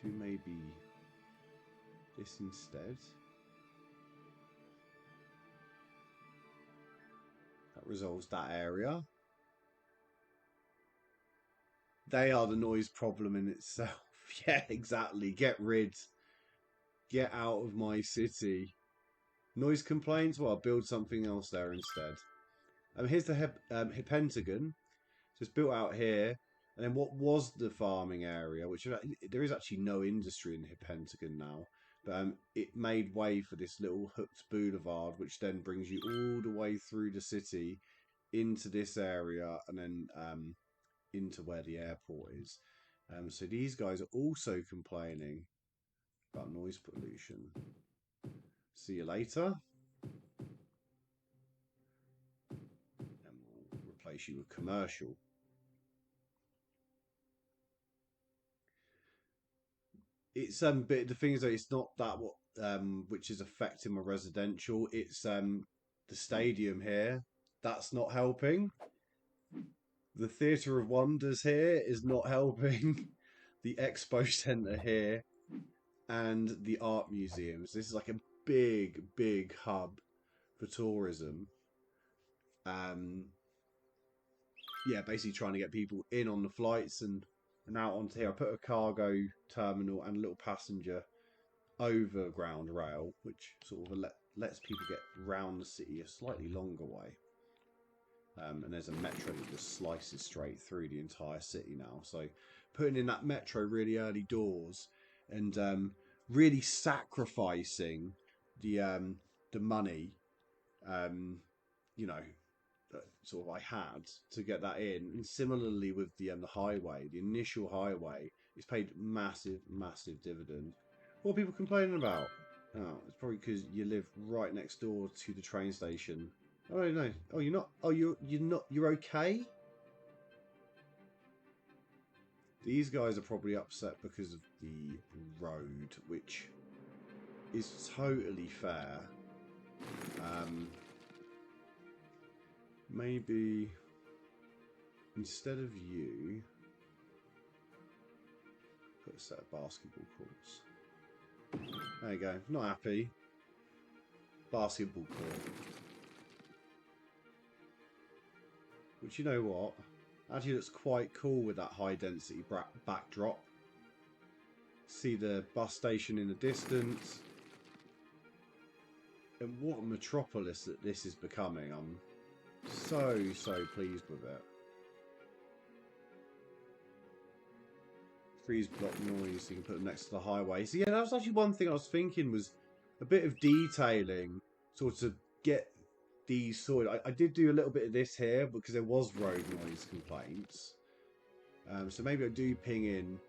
Speaker 1: do maybe this instead. That resolves that area. They are the noise problem in itself. Yeah, exactly. Get rid. Get out of my city. Noise complaints? Well, I'll build something else there instead. Here's the Pentagon. So it's built out here. And then what was the farming area, which there is actually no industry in the Pentagon now. But it made way for this little hooked boulevard, which then brings you all the way through the city into this area and then into where the airport is. So these guys are also complaining about noise pollution. See you later. And we'll replace you with commercial. It's but the thing is though, it's not that what which is affecting my residential. It's the stadium here. That's not helping. The Theatre of Wonders here is not helping. The Expo Centre here and the art museums. This is like a big hub for tourism. Yeah, basically trying to get people in on the flights and out onto here. I put a cargo terminal and a little passenger overground rail, which sort of lets people get round the city a slightly longer way. And there's a metro that just slices straight through the entire city now. So putting in that metro really early doors and really sacrificing the money, you know, sort of I had to get that in. And similarly with the highway, the initial highway, it's paid massive dividend. What are people complaining about? Oh, it's probably because you live right next door to the train station. Oh no! Oh, you're not. Oh, you're not. You're okay. These guys are probably upset because of the road, which is totally fair. Maybe instead of you, put a set of basketball courts. There you go. Not happy. Basketball court. Which, you know what? Actually looks quite cool with that high density backdrop. See the bus station in the distance. And what a metropolis that this is becoming. I'm so pleased with it. Freeze block noise, so you can put them next to the highway. So yeah, that was actually one thing I was thinking was a bit of detailing, sort of get these sorted. I did do a little bit of this here because there was road noise complaints. So maybe I do ping in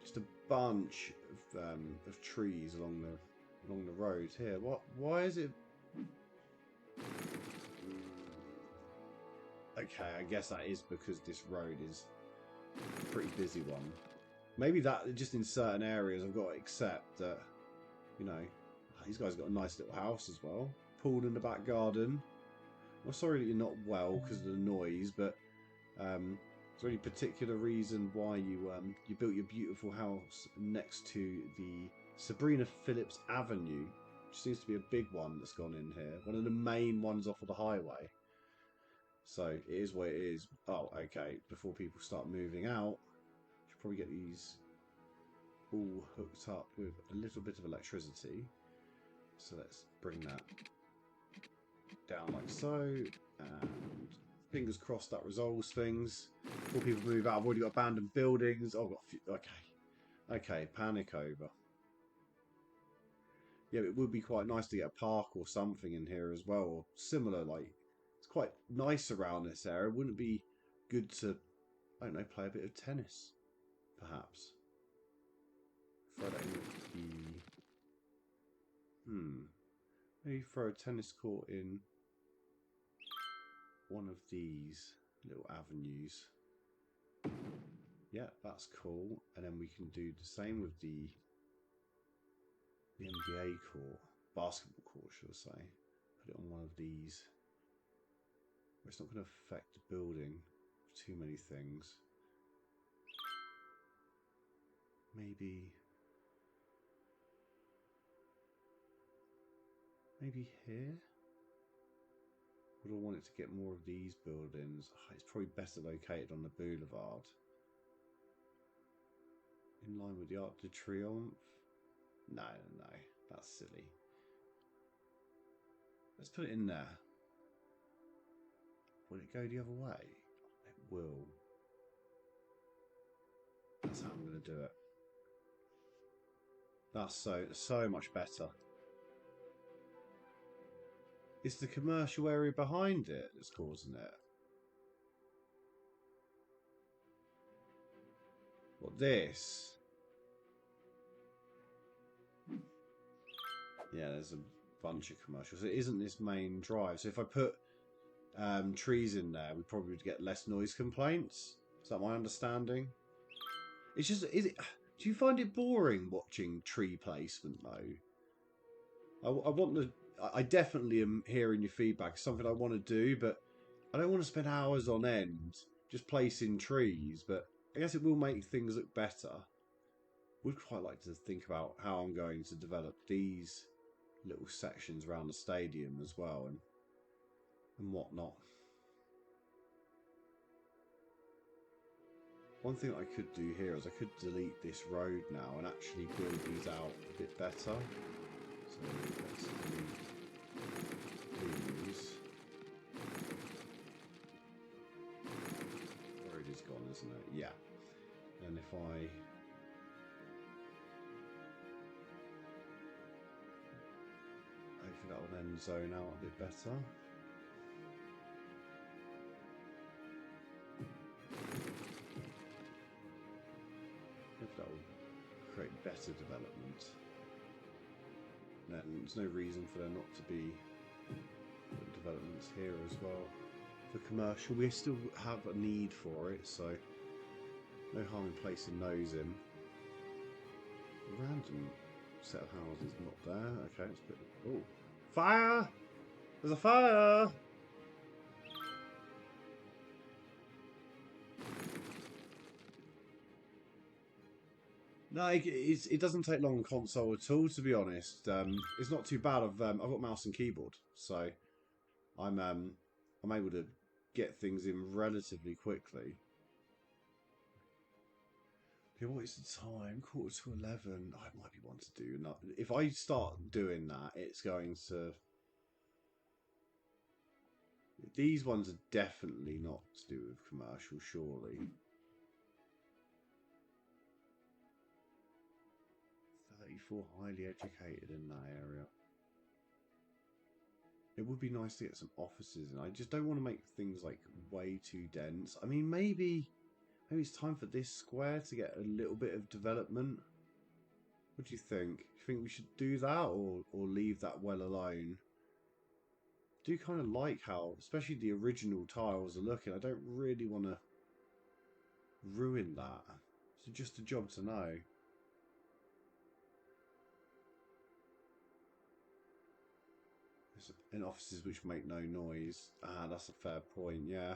Speaker 1: just a bunch of trees along the road here. What? Why is it? Okay, I guess that is because this road is a pretty busy one. Maybe that just in certain areas I've got to accept that, you know, these guys got a nice little house as well. Pool in the back garden. I'm sorry that you're not well because of the noise, but is there any particular reason why you built your beautiful house next to the Sabrina Phillips Avenue, which seems to be a big one that's gone in here, one of the main ones off of the highway. So it is what it is. Oh, okay. Before people start moving out, should probably get these all hooked up with a little bit of electricity. So let's bring that down like so, and Fingers crossed that resolves things. Before people move out, I've already got abandoned buildings. Oh, I've got a few, okay, panic over. Yeah, it would be quite nice to get a park or something in here as well, or similar. Like, it's quite nice around this area. Wouldn't it be good to, I don't know, play a bit of tennis, perhaps? Throw that in the... Maybe throw a tennis court in one of these little avenues. Yeah, that's cool. And then we can do the same with the NBA court, basketball court, should I say. Put it on one of these. It's not going to affect the building too many things. Maybe here? Would I want it to get more of these buildings? Oh, it's probably better located on the boulevard. In line with the Arc de Triomphe? No, that's silly. Let's put it in there. Will it go the other way? It will. That's how I'm going to do it. That's so much better. It's the commercial area behind it that's causing it. What, this? Yeah, there's a bunch of commercials. It isn't this main drive. So if I put trees in there, we probably would get less noise complaints. Is that my understanding? It's just, do you find it boring watching tree placement though? I definitely am hearing your feedback. It's something I want to do, but I don't want to spend hours on end just placing trees. But I guess it will make things look better. Would quite like to think about how I'm going to develop these little sections around the stadium as well and whatnot. One thing I could do here is I could delete this road now and actually build these out a bit better. So let's delete these. The road is gone, isn't it? Yeah. And if I... hopefully that will then zone out a bit better. That will create better development. And there's no reason for there not to be developments here as well. For commercial, we still have a need for it, so no harm in placing those in. A random set of houses not there. Okay, let's put... oh, fire! There's a fire! No, it doesn't take long on console at all, to be honest. It's not too bad. I've got mouse and keyboard, so I'm able to get things in relatively quickly. Okay, what is the time? 11:15. Oh, it might be one to do. If I start doing that, it's going to... these ones are definitely not to do with commercial, surely. 34 highly educated in that area. It would be nice to get some offices, and I just don't want to make things like way too dense. I mean, maybe it's time for this square to get a little bit of development. What do you think? Do you think we should do that or leave that well alone? I do kind of like how, especially the original tiles are looking. I don't really want to ruin that. So just a job to know. In offices which make no noise. Ah, that's a fair point, yeah.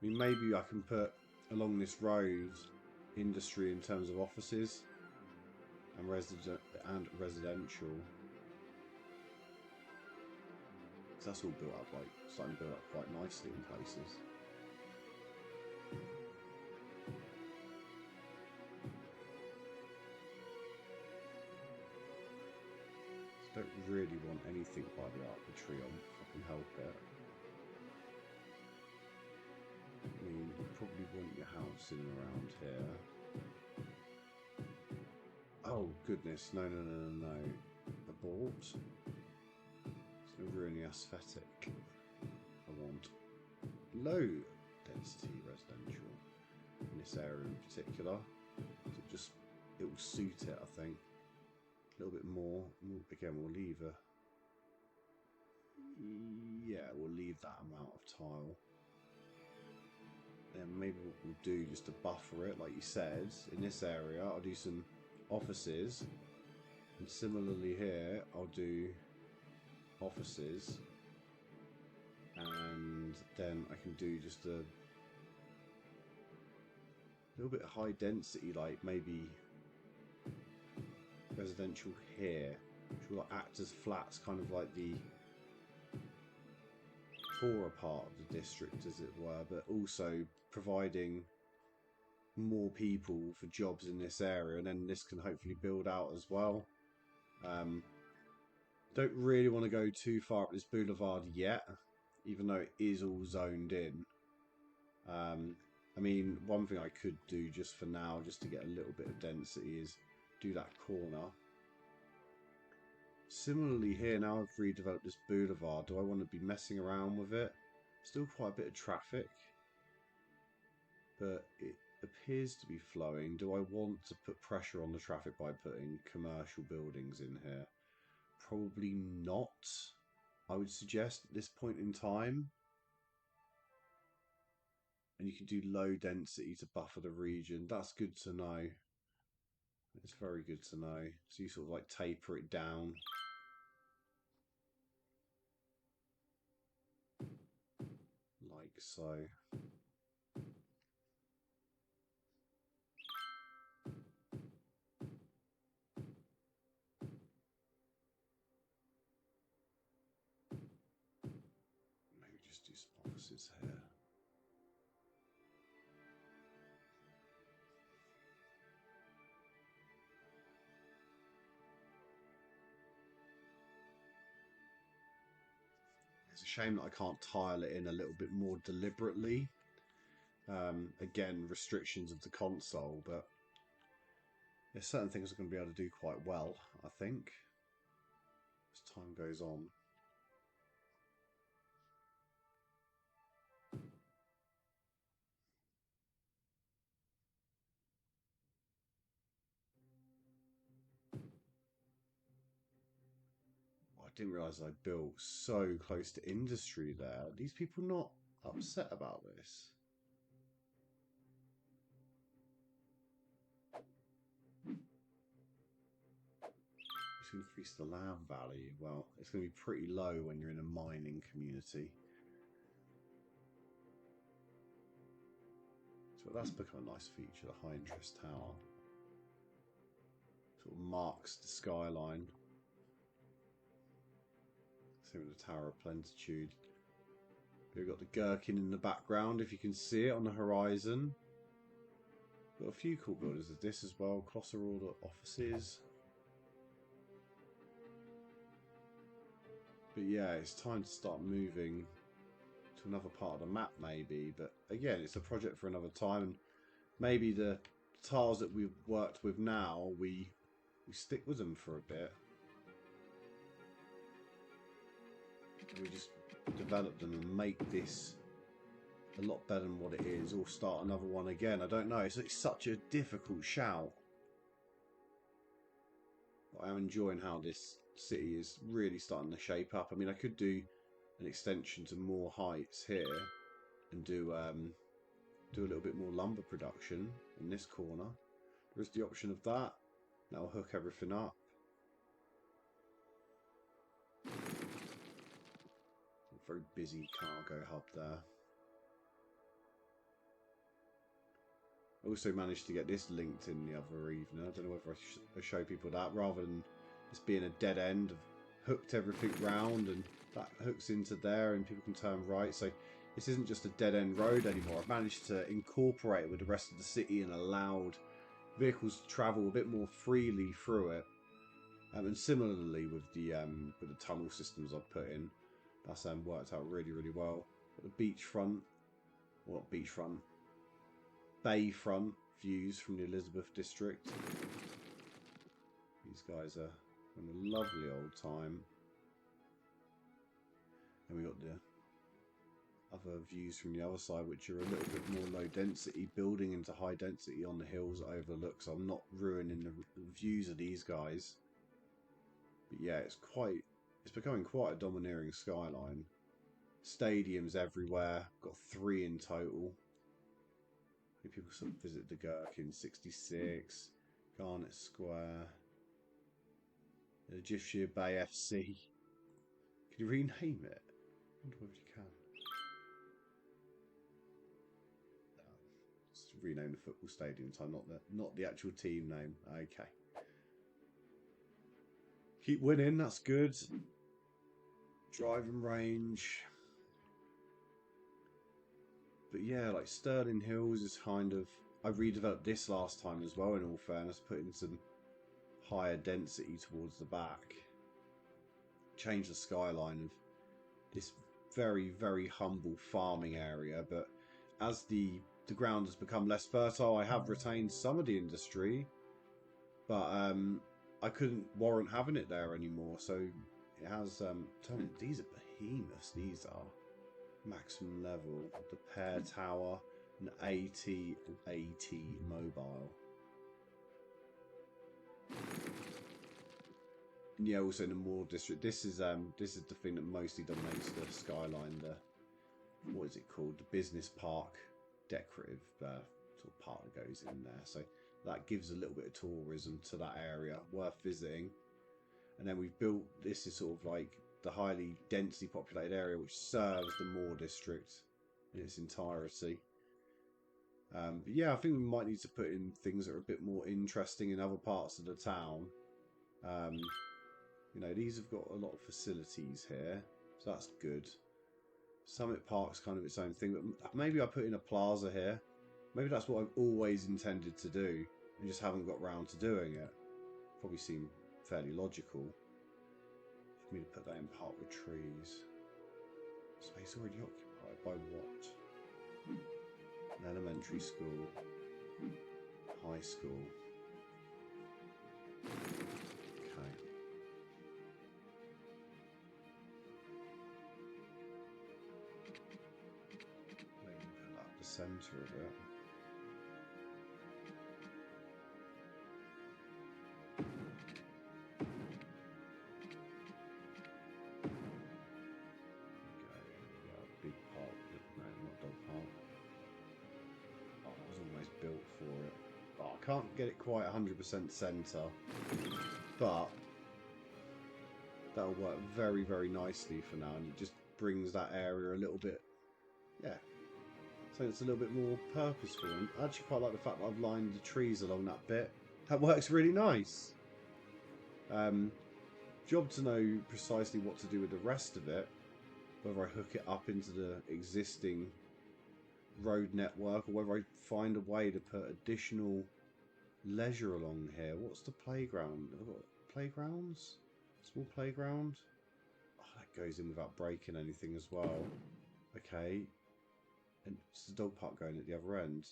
Speaker 1: I mean, maybe I can put along this road industry in terms of offices and residential. Because that's all built up, like, starting to build up quite nicely in places. Don't really want anything by the Arc de Triomphe if I can help it. probably want your house in and around here. Oh goodness, no. Abort. It's going to ruin the aesthetic. I want low density residential in this area in particular. So it will suit it, I think. A little bit more. Again, we'll leave we'll leave that amount of tile. And maybe what we'll do just to buffer it, like you said, in this area, I'll do some offices. And similarly here, I'll do offices. And then I can do just a little bit of high density, like maybe residential here, which will act as flats, kind of like the poorer part of the district, as it were, but also providing more people for jobs in this area, and then this can hopefully build out as well. Don't really want to go too far up this boulevard yet, even though it is all zoned in. I mean, one thing I could do just for now, just to get a little bit of density, is do that corner. Similarly here, now I've redeveloped this boulevard, do I want to be messing around with it? Still quite a bit of traffic, but it appears to be flowing. Do I want to put pressure on the traffic by putting commercial buildings in here? Probably not, I would suggest at this point in time. And you can do low density to buffer the region. That's good to know. It's very good to know. So you sort of like taper it down. Like so. Maybe just do some offices here. It's a shame that I can't tile it in a little bit more deliberately. Again, restrictions of the console, but there's certain things I'm going to be able to do quite well, I think, as time goes on. I didn't realise I built so close to industry there. Are these people not upset about this? Just increase the land value. Well, it's going to be pretty low when you're in a mining community. So that's become a nice feature, the high interest tower. Sort of marks the skyline. Same with the Tower of Plenitude. We've got the Gherkin in the background, if you can see it on the horizon. Got a few cool buildings of this as well. Colossal Order offices. But yeah, it's time to start moving to another part of the map maybe. But again, it's a project for another time. And maybe the tiles that we've worked with now, we stick with them for a bit. We just develop them and make this a lot better than what it is, or start another one again. I don't know. It's such a difficult shout. But I am enjoying how this city is really starting to shape up. I mean, I could do an extension to more heights here and do a little bit more lumber production in this corner. There is the option of that. That'll hook everything up. Very busy cargo hub there. I also managed to get this linked in the other evening. I don't know whether I show people that, rather than this being a dead end. I've hooked everything round and that hooks into there and people can turn right. So this isn't just a dead end road anymore. I've managed to incorporate it with the rest of the city and allowed vehicles to travel a bit more freely through it. And similarly with the tunnel systems I've put in. That's worked out really, really well. Got the beachfront, well, not beachfront, bayfront views from the Elizabeth district. These guys are having a lovely old time. And we got the other views from the other side, which are a little bit more low density, building into high density on the hills that overlook, so I'm not ruining the views of these guys. But yeah, it's becoming quite a domineering skyline. Stadiums everywhere, got 3 in total. People sort of visit the Gherkin 66, Garnet Square, the Jiffshire Bay FC. Can you rename it? I wonder if you can. Just rename the football stadium time, not the actual team name. Okay. Keep winning, that's good. Driving range. But yeah, like Sterling Hills is kind of... I redeveloped this last time as well, in all fairness, putting some higher density towards the back. Change the skyline of this very, very humble farming area, but as the ground has become less fertile, I have retained some of the industry, but I couldn't warrant having it there anymore, so it has turned. These are behemoths, these are. Maximum level, the Pear Tower, an AT mobile. And yeah, also in the Moor district. This is the thing that mostly dominates the skyline. The what is it called? The business park, decorative sort of part that goes in there. So that gives a little bit of tourism to that area, worth visiting. And then we've built, this is sort of like the highly densely populated area which serves the Moor district in its entirety. But yeah, I think we might need to put in things that are a bit more interesting in other parts of the town. You know, these have got a lot of facilities here, so that's good. Summit Park's kind of its own thing, but maybe I put in a plaza here. Maybe that's what I've always intended to do and just haven't got round to doing it. Probably seem fairly logical for me to put that in park with trees. Space already occupied by what? An elementary school, high school. Okay. Maybe put that at the centre of it. Built for it. Oh, I can't get it quite 100% centre, but that'll work very, very nicely for now, and it just brings that area a little bit, yeah, so it's a little bit more purposeful. And I actually quite like the fact that I've lined the trees along that bit. That works really nice. Job to know precisely what to do with the rest of it, whether I hook it up into the existing road network or whether I find a way to put additional leisure along here. What's the playground? Have I got playgrounds? Small playground? Oh, that goes in without breaking anything as well. Okay. And it's the dog park going at the other end.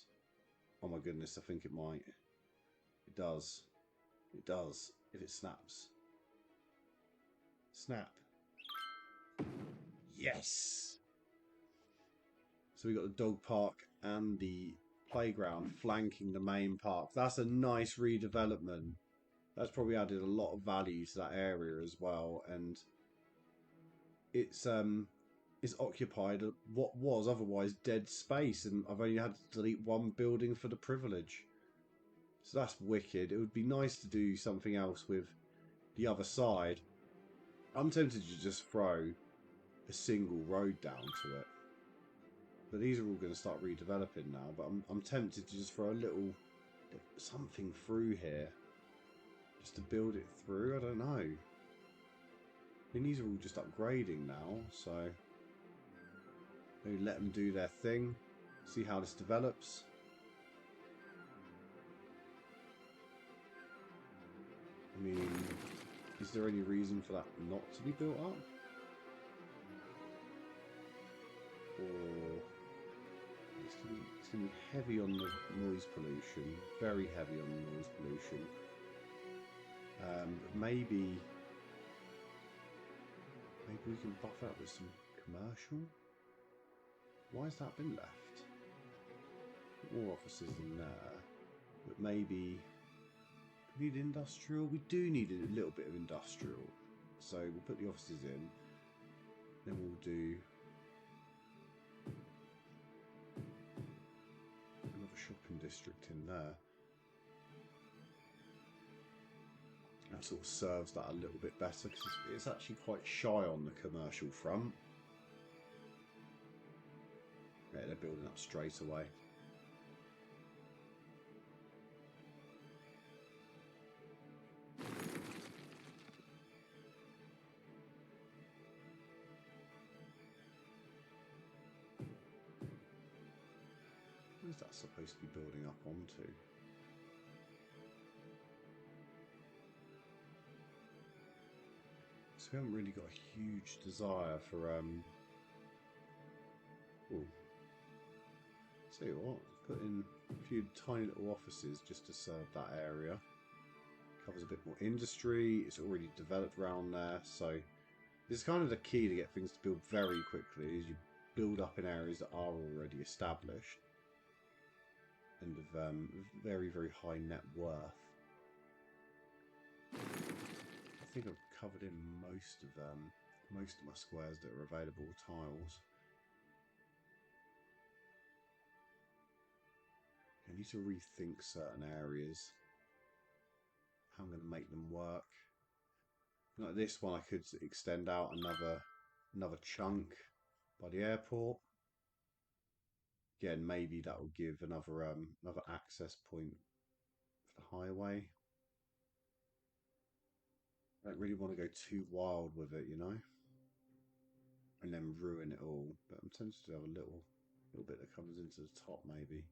Speaker 1: Oh my goodness, I think it might. It does. It does. If it snaps. Snap. Yes! So we got the dog park and the playground flanking the main park. That's a nice redevelopment. That's probably added a lot of value to that area as well, and it's occupied what was otherwise dead space, and I've only had to delete one building for the privilege. So that's wicked. It would be nice to do something else with the other side. I'm tempted to just throw a single road down to it. But these are all going to start redeveloping now. But I'm tempted to just throw a little something through here, just to build it through. I don't know. I mean, these are all just upgrading now, so maybe let them do their thing. See how this develops. I mean, is there any reason for that not to be built up? Or It's going to be heavy on the noise pollution, very heavy on the noise pollution. But maybe we can buff it up with some commercial. Why has that been left? More offices in there, but maybe we need industrial. We do need a little bit of industrial, so we'll put the offices in. Then we'll do another shopping district in there. That sort of serves that a little bit better because it's actually quite shy on the commercial front. Yeah, they're building up straight away. What is that supposed to be building up onto? So we haven't really got a huge desire for oh, tell you what, put in a few tiny little offices just to serve that area. Covers a bit more industry. It's already developed around there, so this is kind of the key to get things to build very quickly. Is you build up in areas that are already established and of very, very high net worth. I think I've covered in most of my squares that are available tiles. I need to rethink certain areas. How I'm going to make them work. Like this one, I could extend out another chunk by the airport. Again, maybe that will give another access point for the highway. I don't really want to go too wild with it, you know, and then ruin it all. But I'm tempted to have a little bit that comes into the top, maybe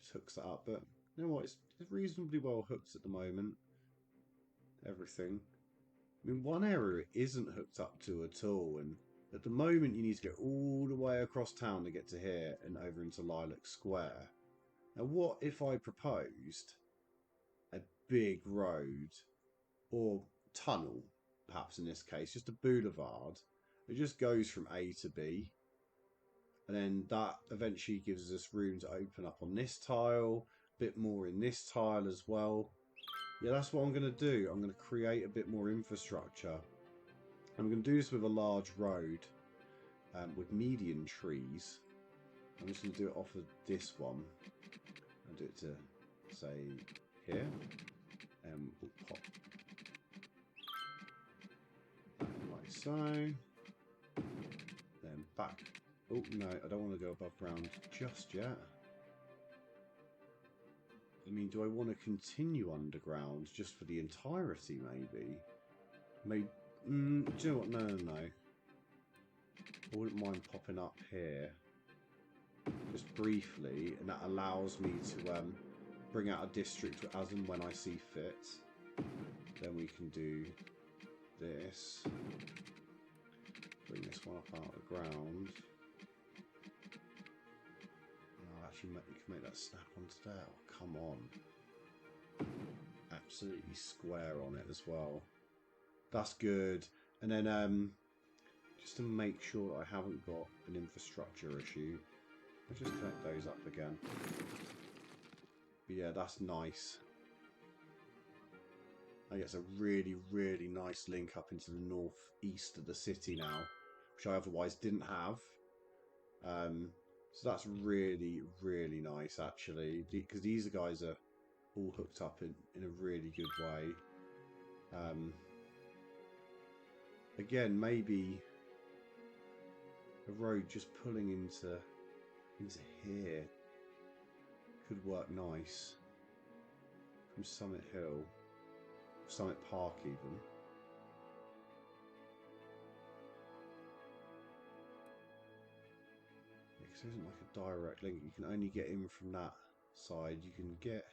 Speaker 1: just hooks that up. But you know what? It's reasonably well hooked at the moment. Everything. I mean, one area it isn't hooked up to at all, and at the moment you need to go all the way across town to get to here and over into Lilac Square. Now, what if I proposed a big road or tunnel, perhaps in this case, just a boulevard. It just goes from A to B. And then that eventually gives us room to open up on this tile, a bit more in this tile as well. Yeah, that's what I'm going to do. I'm going to create a bit more infrastructure. I'm going to do this with a large road with median trees. I'm just going to do it off of this one. I'll do it to, say, here. And we'll pop like so. Then back. Oh, no, I don't want to go above ground just yet. I mean, do I want to continue underground just for the entirety, maybe? Maybe. Do you know what? No. I wouldn't mind popping up here just briefly, and that allows me to bring out a district as and when I see fit. Then we can do this. Bring this one up out of the ground. Oh, actually, you can make that snap onto there. Oh, come on. Absolutely square on it as well. That's good. And then just to make sure that I haven't got an infrastructure issue, I'll just connect those up again. But yeah, that's nice. I guess a really, really nice link up into the northeast of the city now, which I otherwise didn't have. So that's really, really nice, actually, because these guys are all hooked up in a really good way. Again, maybe a road just pulling into here could work nice from Summit Hill, Summit Park even. Yeah, because there isn't like a direct link. You can only get in from that side. You can get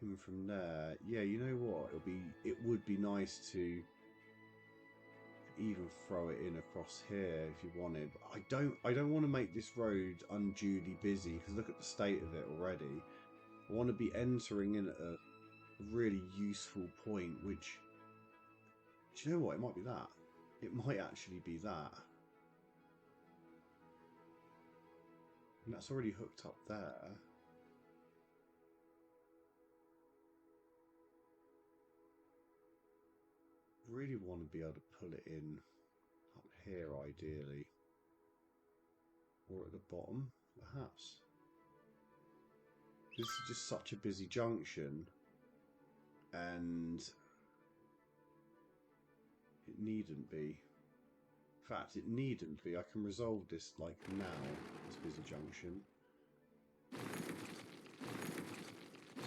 Speaker 1: in from there. Yeah, you know what? It would be nice to even throw it in across here if you wanted. But I don't want to make this road unduly busy because look at the state of it already. I want to be entering in at a really useful point, which, do you know what? It might be that. It might actually be that. And that's already hooked up there. Really want to be able to pull it in up here, ideally. Or at the bottom, perhaps. This is just such a busy junction. And it needn't be. In fact, it needn't be. I can resolve this, like, now, this busy junction.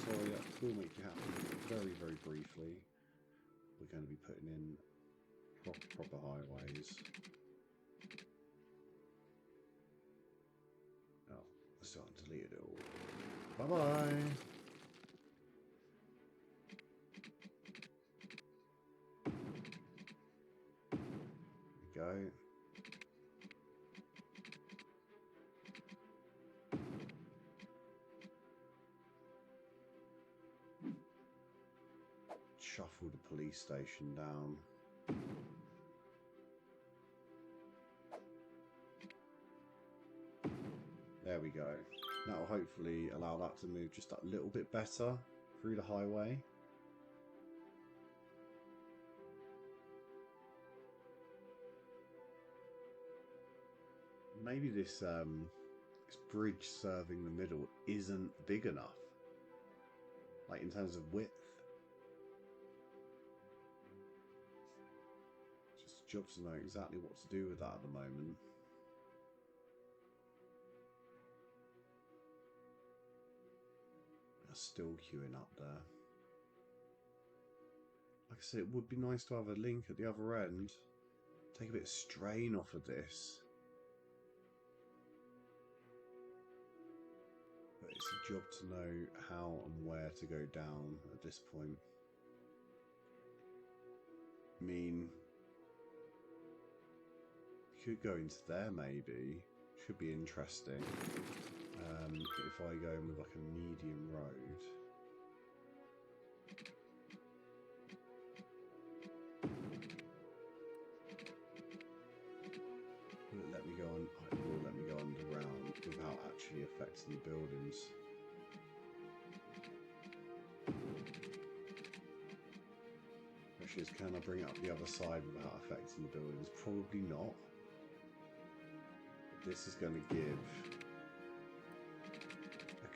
Speaker 1: Sorry, that will make you happy very, very briefly. We're going to be putting in proper highways. Oh, I still haven't deleted it all. Bye-bye! There we go. Shuffle the police station down. There we go. That will hopefully allow that to move just a little bit better through the highway. Maybe this bridge serving the middle isn't big enough, like in terms of width. Just jobs to know exactly what to do with that at the moment. Still queuing up there. Like I said, it would be nice to have a link at the other end. Take a bit of strain off of this. But it's a job to know how and where to go down at this point. I mean, you could go into there maybe. Should be interesting. If I go in with like a medium road. Will it let me go on? It will let me go underground without actually affecting the buildings. Question is, can I bring it up the other side without affecting the buildings? Probably not. But this is going to give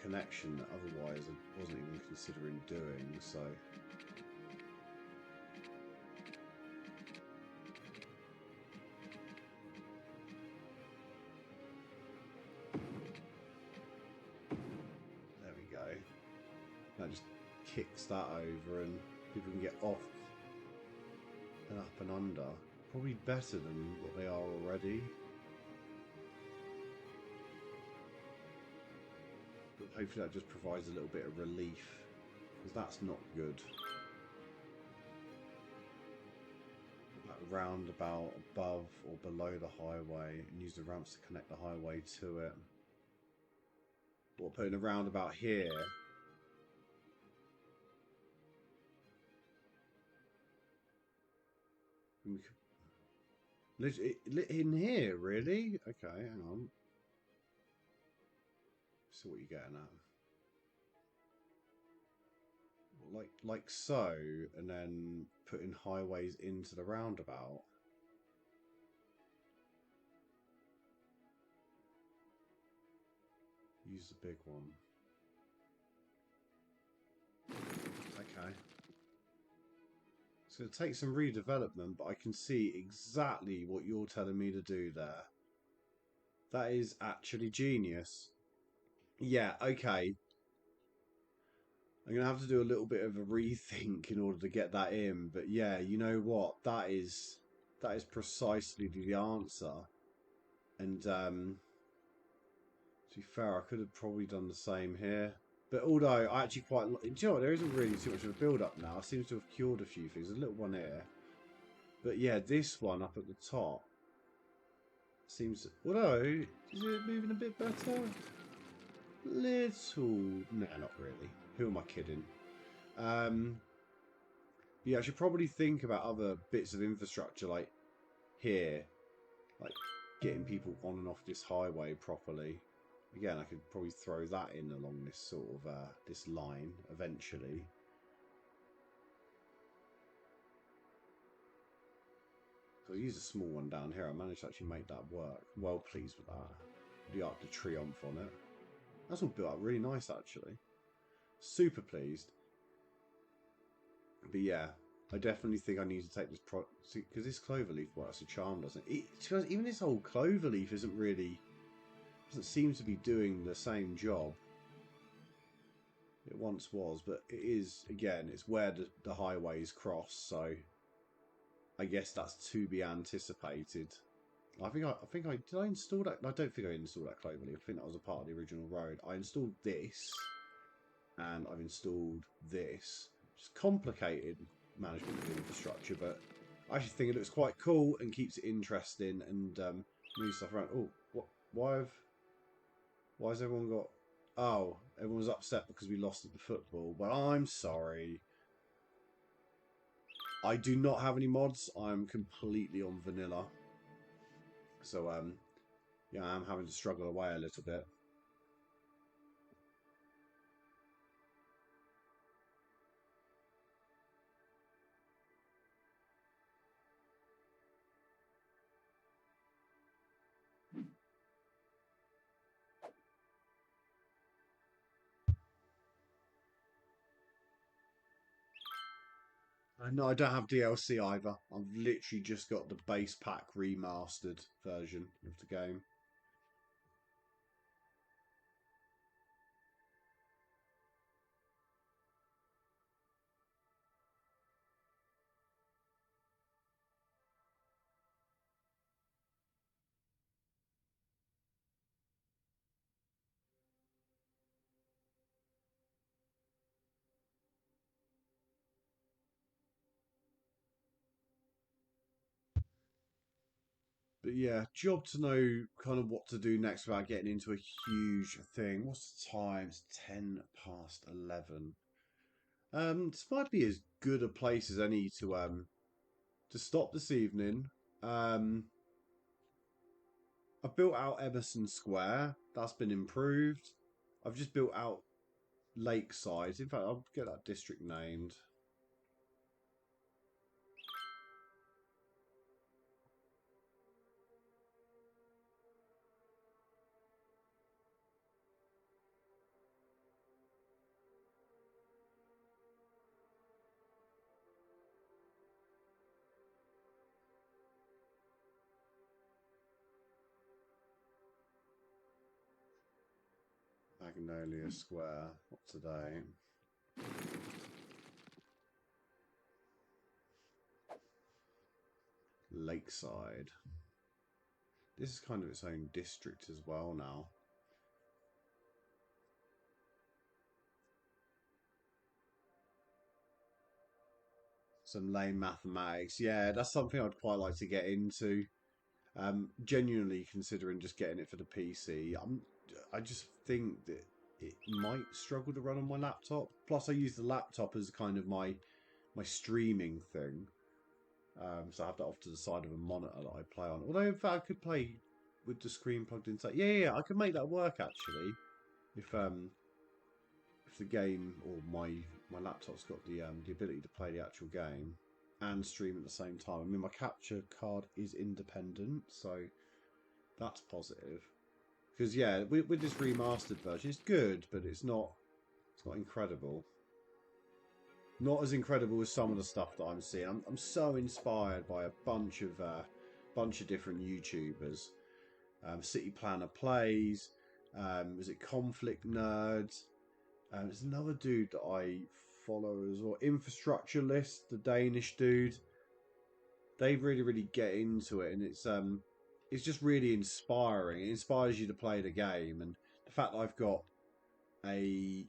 Speaker 1: connection that otherwise I wasn't even considering doing, so there we go. That just kicks that over and people can get off and up and under. Probably better than what they are already. Hopefully that just provides a little bit of relief, because that's not good. That roundabout above or below the highway, and use the ramps to connect the highway to it. Or putting a roundabout here. We could, in here, really? Okay, hang on. See what you're getting at. Like so, and then putting highways into the roundabout. Use the big one. Okay. It's going to take some redevelopment, but I can see exactly what you're telling me to do there. That is actually genius. Yeah, okay. I'm going to have to do a little bit of a rethink in order to get that in. But yeah, you know what? That is precisely the answer. And to be fair, I could have probably done the same here. But although I actually quite... Do you know what? There isn't really too much of a build-up now. I seem to have cured a few things. There's a little one here. But yeah, this one up at the top seems... Although, is it moving a bit better? Little... Nah, not really. Who am I kidding? Yeah, I should probably think about other bits of infrastructure, like here, like getting people on and off this highway properly. Again, I could probably throw that in along this sort of this line eventually. So I use a small one down here. I managed to actually make that work. Well pleased with that. The Arc de Triomphe on it. That's all built up really nice actually. Super pleased. But yeah, I definitely think I need to take this because this cloverleaf works a charm, doesn't it? Even this whole cloverleaf isn't really doesn't seem to be doing the same job it once was, but it is again. It's where the highways cross, so I guess that's to be anticipated. I did I install that? I don't think I installed that cloverleaf. I think that was a part of the original road. I installed this, and I've installed this. It's complicated management of infrastructure, but I actually think it looks quite cool and keeps it interesting and moves stuff around. Oh, what? Why has everyone got? Oh, everyone was upset because we lost at the football. Well, I'm sorry. I do not have any mods. I'm completely on vanilla. So, yeah, I'm having to struggle away a little bit. No, I don't have DLC either. I've literally just got the base pack remastered version of the game. But yeah, job to know kind of what to do next without getting into a huge thing. What's the time? It's 10 past 11. This might be as good a place as any to stop this evening. Um, I've built out Emerson Square. That's been improved. I've just built out Lakeside. In fact, I'll get that district named. Magnolia Square. What today? Lakeside. This is kind of its own district as well now. Some lame mathematics. Yeah, that's something I'd quite like to get into. Genuinely considering just getting it for the PC. I just think that it might struggle to run on my laptop. Plus, I use the laptop as kind of my streaming thing. So I have that off to the side of a monitor that I play on. Although, in fact, I could play with the screen plugged inside. Yeah, I could make that work actually. If the game or my laptop's got the ability to play the actual game and stream at the same time. I mean, my capture card is independent, so that's positive. Because yeah, with this remastered version, it's good, but it's not incredible. Not as incredible as some of the stuff that I'm seeing. I'm so inspired by a bunch of different YouTubers. City Planner Plays. Is it Conflict Nerds? There's another dude that I follow as well. Infrastructure List, the Danish dude. They really get into it, and it's just really inspiring. It inspires you to play the game, and the fact that I've got a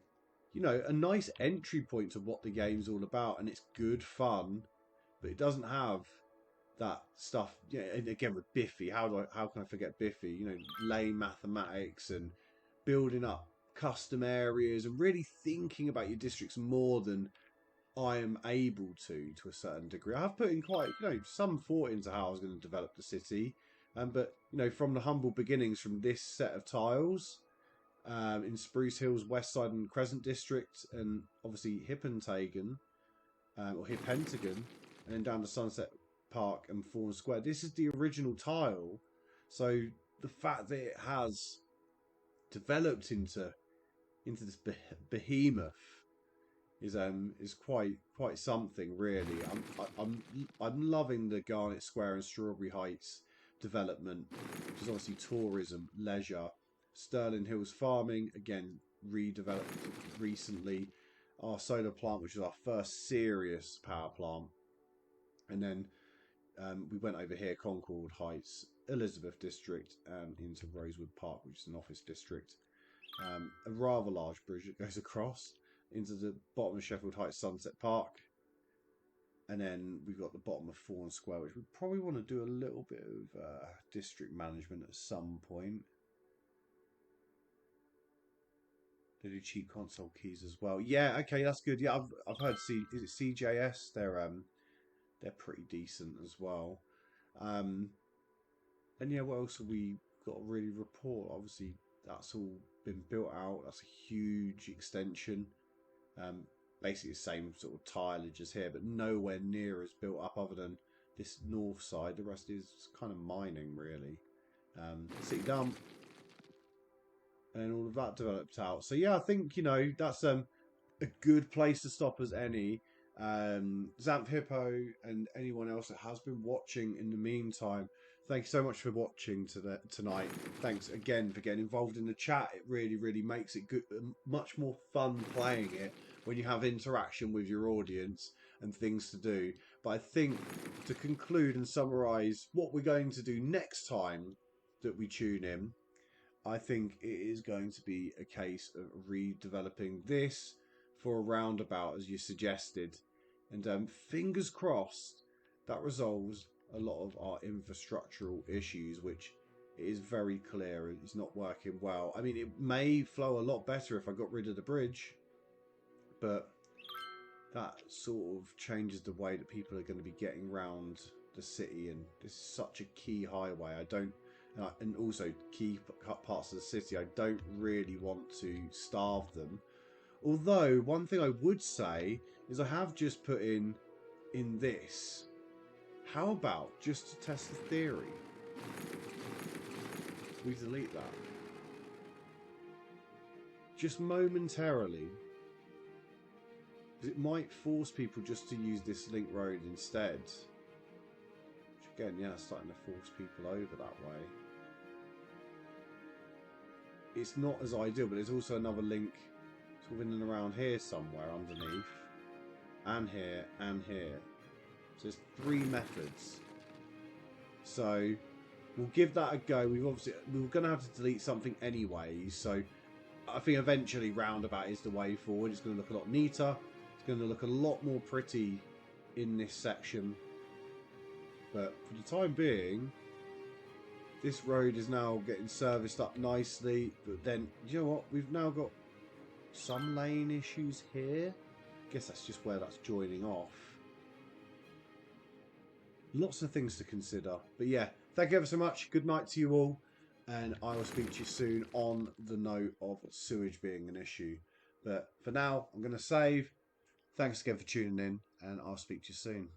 Speaker 1: a nice entry point to what the game's all about, and it's good fun, but it doesn't have that stuff. Yeah, and again with Biffy, how can I forget Biffy? You know, lane mathematics and building up custom areas and really thinking about your districts more than I am able to a certain degree. I have put in quite, some thought into how I was going to develop the city, but from the humble beginnings, from this set of tiles in Spruce Hills, West Side, and Crescent District, and obviously Hippentagon or Hippentagon, and then down to Sunset Park and Fawn Square. This is the original tile, so the fact that it has developed into this behemoth is quite something really. I'm loving the Garnet Square and Strawberry Heights development, which is obviously tourism, leisure. Sterling Hills farming again redeveloped recently. Our solar plant, which is our first serious power plant, and then we went over here, Concord Heights, Elizabeth District, and into Rosewood Park, which is an office district. A rather large bridge that goes across into the bottom of Sheffield Heights Sunset Park. And then we've got the bottom of Fawn Square, which we probably want to do a little bit of district management at some point. They do cheap console keys as well. Yeah, okay, that's good. Yeah, I've heard is it CJS? They're pretty decent as well. And yeah, what else have we got to really report? Obviously, that's all been built out. That's a huge extension. Basically the same sort of tileage as here, but nowhere near as built up other than this north side. The rest is kind of mining, really. City dump. And all of that developed out. So yeah, I think, that's a good place to stop as any. Xanth Hippo and anyone else that has been watching in the meantime, thank you so much for watching tonight. Thanks again for getting involved in the chat. It really, really makes it good, much more fun playing it when you have interaction with your audience and things to do. But I think to conclude and summarise what we're going to do next time that we tune in, I think it is going to be a case of redeveloping this for a roundabout, as you suggested. And fingers crossed that resolves a lot of our infrastructural issues, which is very clear is not working well. I mean, it may flow a lot better if I got rid of the bridge, but that sort of changes the way that people are going to be getting around the city, and this is such a key highway. And also key parts of the city, I don't really want to starve them. Although, one thing I would say is I have just put in this. How about, just to test the theory, we delete that. Just momentarily. Because it might force people just to use this link road instead. Which again, yeah, starting to force people over that way. It's not as ideal, but there's also another link sort of in and around here somewhere underneath. And here, and here. So there's 3 methods. So we'll give that a go. We're going to have to delete something anyway. So I think eventually roundabout is the way forward. It's going to look a lot neater. It's going to look a lot more pretty in this section. But for the time being, this road is now getting serviced up nicely. But then, you know what? We've now got some lane issues here. I guess that's just where that's joining off. Lots of things to consider. But yeah, thank you ever so much. Good night to you all. And I will speak to you soon on the note of sewage being an issue. But for now, I'm going to save. Thanks again for tuning in, and I'll speak to you soon.